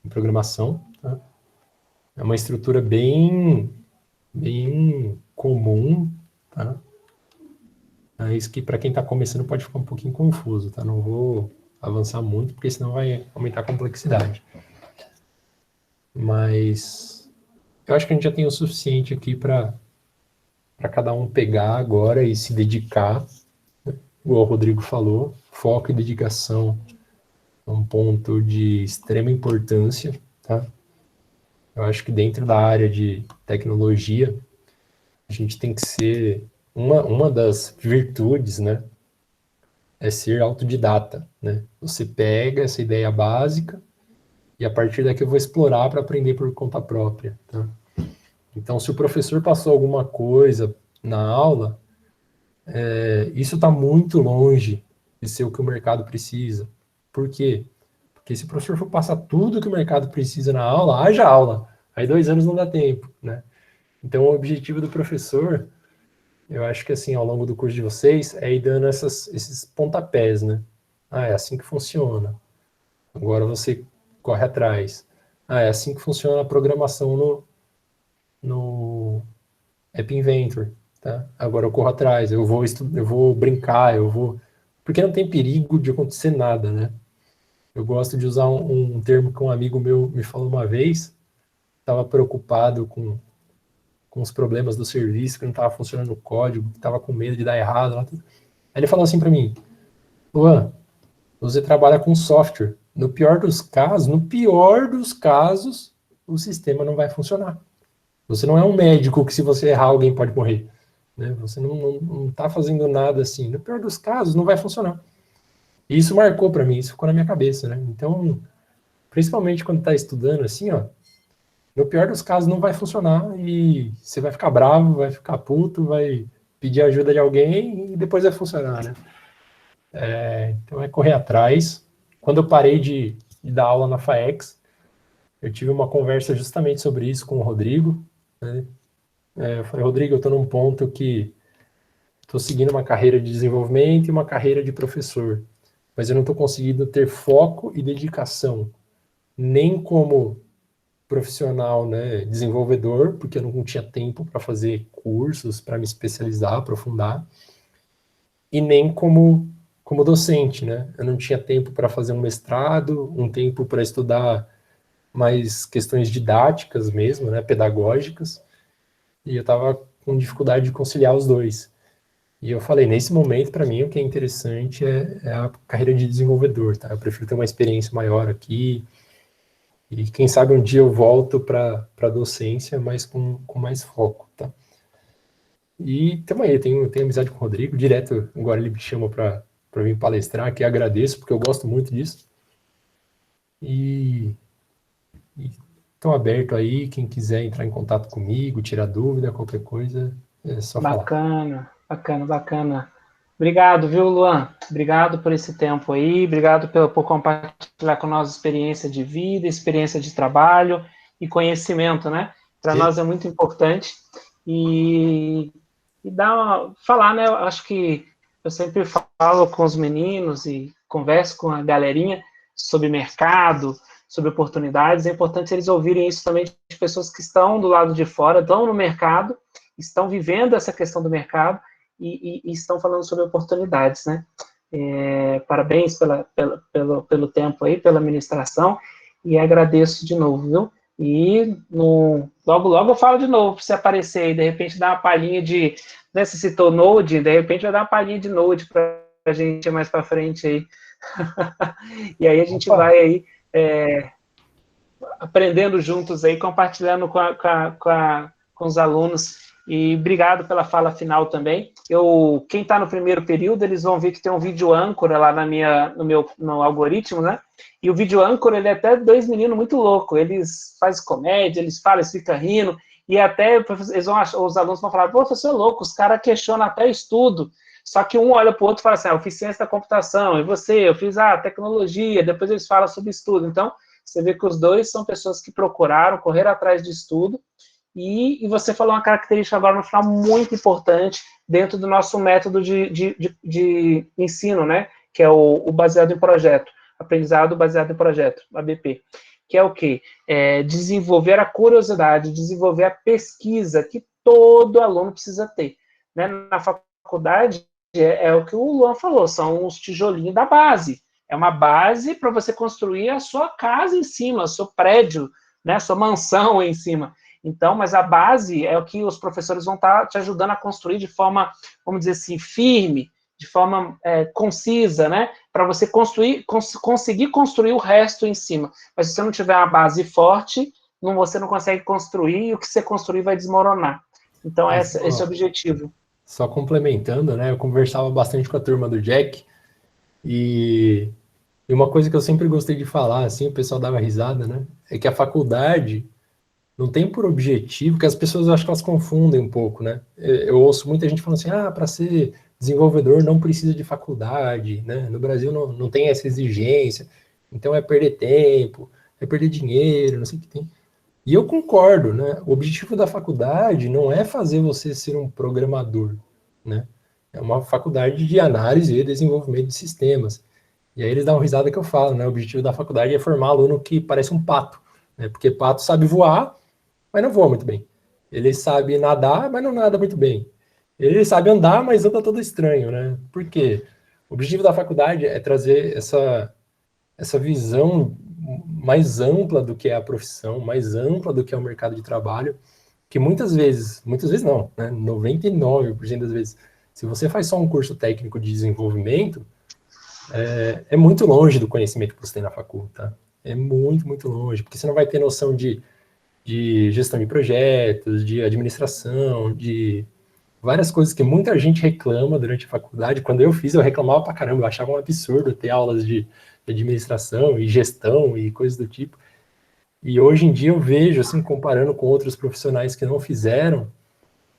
em programação. Tá? É uma estrutura bem comum, tá? É isso que para quem está começando pode ficar um pouquinho confuso, tá? Não vou avançar muito, porque senão vai aumentar a complexidade. Mas eu acho que a gente já tem o suficiente aqui para cada um pegar agora e se dedicar, né? Igual o Rodrigo falou, foco e dedicação é um ponto de extrema importância, tá? Eu acho que dentro da área de tecnologia, a gente tem que ser uma das virtudes, né? É ser autodidata, né? Você pega essa ideia básica e a partir daqui eu vou explorar para aprender por conta própria, tá? Então, se o professor passou alguma coisa na aula, isso está muito longe de ser o que o mercado precisa. Por quê? Porque se o professor for passar tudo que o mercado precisa na aula, haja aula. Aí 2 anos não dá tempo, né? Então, o objetivo do professor, eu acho que assim, ao longo do curso de vocês, é ir dando esses pontapés, né? Ah, é assim que funciona. Agora você corre atrás. Ah, é assim que funciona a programação no App Inventor, tá? Agora eu corro atrás, eu vou brincar, porque não tem perigo de acontecer nada, né? Eu gosto de usar um termo que um amigo meu me falou uma vez, estava preocupado com os problemas do serviço, que não estava funcionando o código, que estava com medo de dar errado. Aí ele falou assim para mim: Luan, você trabalha com software. No pior dos casos, o sistema não vai funcionar. Você não é um médico que se você errar, alguém pode morrer. Né? Você não está fazendo nada assim. No pior dos casos, não vai funcionar. E isso marcou para mim, isso ficou na minha cabeça. Né? Então, principalmente quando está estudando assim, ó, no pior dos casos não vai funcionar e você vai ficar bravo, vai ficar puto, vai pedir ajuda de alguém e depois vai funcionar, né? Então é correr atrás. Quando eu parei de dar aula na FAEX, eu tive uma conversa justamente sobre isso com o Rodrigo, né? Eu falei, Rodrigo, eu estou num ponto que estou seguindo uma carreira de desenvolvimento e uma carreira de professor, mas eu não estou conseguindo ter foco e dedicação, nem como profissional, né, desenvolvedor, porque eu não tinha tempo para fazer cursos, para me especializar, aprofundar, e nem como docente, né? Eu não tinha tempo para fazer um mestrado, um tempo para estudar mais questões didáticas mesmo, né, pedagógicas, e eu estava com dificuldade de conciliar os dois. E eu falei, nesse momento, para mim, o que é interessante é a carreira de desenvolvedor, tá? Eu prefiro ter uma experiência maior aqui, e quem sabe um dia eu volto para a docência, mas com mais foco, tá? E também eu tenho amizade com o Rodrigo, direto, agora ele me chama para vir palestrar, que agradeço, porque eu gosto muito disso. E estão aberto aí, quem quiser entrar em contato comigo, tirar dúvida, qualquer coisa, é só falar. Bacana. Obrigado, viu, Luan? Obrigado por esse tempo aí, obrigado por compartilhar com nós experiência de vida, experiência de trabalho e conhecimento, né? Para nós é muito importante. E falar, né? Eu acho que eu sempre falo com os meninos e converso com a galerinha sobre mercado, sobre oportunidades. É importante eles ouvirem isso também de pessoas que estão do lado de fora, estão no mercado, estão vivendo essa questão do mercado e estão falando sobre oportunidades, né? Parabéns pelo tempo aí, pela ministração, e agradeço de novo, viu? E logo eu falo de novo, para você aparecer aí, de repente dar uma palhinha de, né, você citou Node, de repente vai dar uma palhinha de Node para a gente ir mais para frente aí. E aí a gente vai aí aprendendo juntos aí, compartilhando com os alunos. E obrigado pela fala final também. Quem está no primeiro período, eles vão ver que tem um vídeo âncora lá no algoritmo, né? E o vídeo âncora, ele é até 2 meninos muito loucos. Eles fazem comédia, eles falam, eles ficam rindo. E até os alunos vão falar, pô, professor louco, os caras questionam até estudo. Só que um olha para o outro e fala assim, a eficiência da computação, e você, eu fiz a tecnologia, depois eles falam sobre estudo. Então, você vê que os dois são pessoas que procuraram, correram atrás de estudo, E você falou uma característica agora no final muito importante dentro do nosso método de ensino, né? Que é o baseado em projeto, aprendizado baseado em projeto, ABP. Que é o quê? Desenvolver a curiosidade, desenvolver a pesquisa que todo aluno precisa ter. Né? Na faculdade, é o que o Luan falou, são os tijolinhos da base. É uma base para você construir a sua casa em cima, o seu prédio, né, a sua mansão em cima. Então, mas a base é o que os professores vão estar te ajudando a construir de forma, vamos dizer assim, firme, de forma concisa, né, para você conseguir construir o resto em cima. Mas se você não tiver uma base forte, você não consegue construir, e o que você construir vai desmoronar. Então, esse é o objetivo. Só complementando, né, eu conversava bastante com a turma do Jack, e uma coisa que eu sempre gostei de falar, assim, o pessoal dava risada, né, é que a faculdade não tem por objetivo, que as pessoas, eu acho que elas confundem um pouco, né, eu ouço muita gente falando assim, para ser desenvolvedor não precisa de faculdade, né, no Brasil não tem essa exigência, então é perder tempo, é perder dinheiro, não sei o que tem. E eu concordo, né? O objetivo da faculdade não é fazer você ser um programador, né? É uma faculdade de análise e desenvolvimento de sistemas. E aí eles dão uma risada que eu falo, né? O objetivo da faculdade é formar aluno que parece um pato, né? Porque pato sabe voar, mas não voa muito bem. Ele sabe nadar, mas não nada muito bem. Ele sabe andar, mas anda todo estranho, né? Por quê? O objetivo da faculdade é trazer essa visão mais ampla do que é a profissão, mais ampla do que é o mercado de trabalho, que muitas vezes não, né? 99% das vezes, se você faz só um curso técnico de desenvolvimento, é muito longe do conhecimento que você tem na faculdade, tá? É muito, muito longe, porque você não vai ter noção de gestão de projetos, de administração, de várias coisas que muita gente reclama durante a faculdade. Quando eu fiz, eu reclamava pra caramba, eu achava um absurdo ter aulas de administração e gestão e coisas do tipo. E hoje em dia eu vejo, assim, comparando com outros profissionais que não fizeram,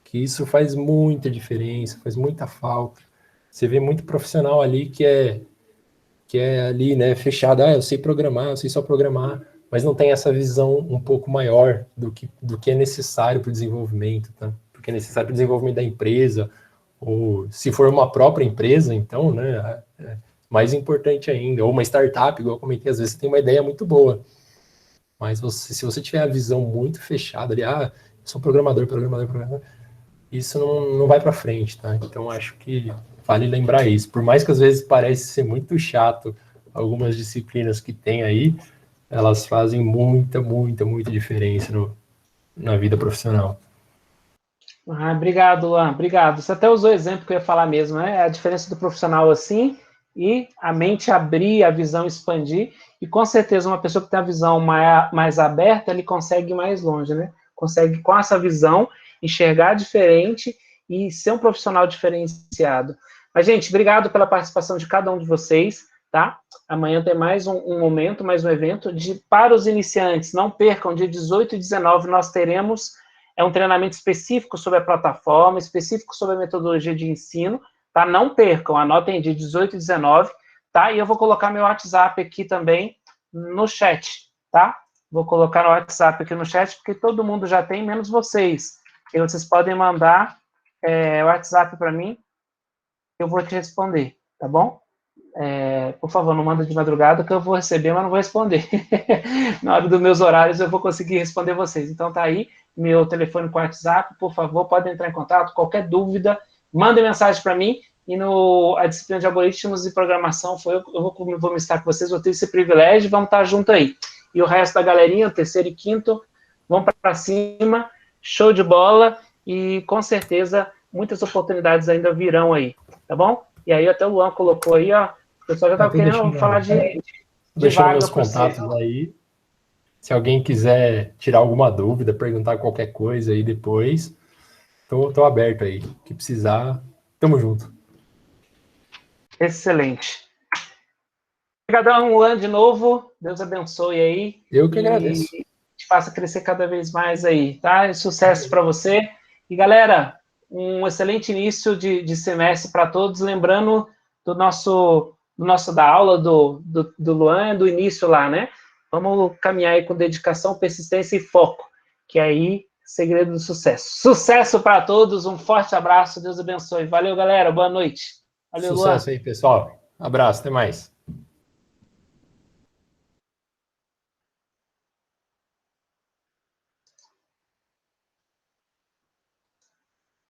que isso faz muita diferença, faz muita falta. Você vê muito profissional ali que é ali, né, fechado, eu sei programar, eu sei só programar, mas não tem essa visão um pouco maior do que é necessário para o desenvolvimento, tá? Porque é necessário para o desenvolvimento da empresa, ou se for uma própria empresa, então, né, mais importante ainda, ou uma startup, igual eu comentei, às vezes você tem uma ideia muito boa, mas se você tiver a visão muito fechada ali, eu sou programador, isso não vai para frente, tá? Então, acho que vale lembrar isso. Por mais que às vezes parece ser muito chato algumas disciplinas que tem aí, elas fazem muita, muita, muita diferença na vida profissional. Obrigado, Luan, obrigado. Você até usou o exemplo que eu ia falar mesmo, né? A diferença do profissional assim e a mente abrir, a visão expandir, e com certeza uma pessoa que tem a visão mais aberta, ele consegue ir mais longe, né? Consegue, com essa visão, enxergar diferente e ser um profissional diferenciado. Mas, gente, obrigado pela participação de cada um de vocês, tá? Amanhã tem mais um momento, mais um evento para os iniciantes. Não percam, dia 18 e 19 nós teremos um treinamento específico sobre a plataforma, específico sobre a metodologia de ensino, tá? Não percam, anotem dia 18 e 19, tá? E eu vou colocar meu WhatsApp aqui também no chat, tá? Vou colocar no WhatsApp aqui no chat, porque todo mundo já tem, menos vocês. E vocês podem mandar o WhatsApp para mim, eu vou te responder, tá bom? Por favor, não manda de madrugada, que eu vou receber, mas não vou responder. Na hora dos meus horários, eu vou conseguir responder vocês. Então, tá aí, meu telefone com WhatsApp, por favor, podem entrar em contato, qualquer dúvida, mandem mensagem para mim, e a disciplina de algoritmos e programação, eu vou me estar com vocês, vou ter esse privilégio, vamos estar junto aí. E o resto da galerinha, o terceiro e quinto, vão para cima, show de bola, e com certeza, muitas oportunidades ainda virão aí, tá bom? E aí, até o Luan colocou aí, ó, o pessoal já estava querendo falar de deixando meus contatos aí. Se alguém quiser tirar alguma dúvida, perguntar qualquer coisa aí depois, tô aberto aí. O que precisar, tamo junto. Excelente. Obrigadão, Luan, de novo. Deus abençoe aí. Eu que agradeço. E te faça crescer cada vez mais aí, tá? E sucesso para você. E, galera, um excelente início de semestre para todos. Lembrando da aula do Luan, do início lá, né? Vamos caminhar aí com dedicação, persistência e foco, que aí segredo do sucesso. Sucesso para todos, um forte abraço, Deus abençoe. Valeu, galera, boa noite. Valeu, Luan. Sucesso aí, pessoal. Abraço, até mais.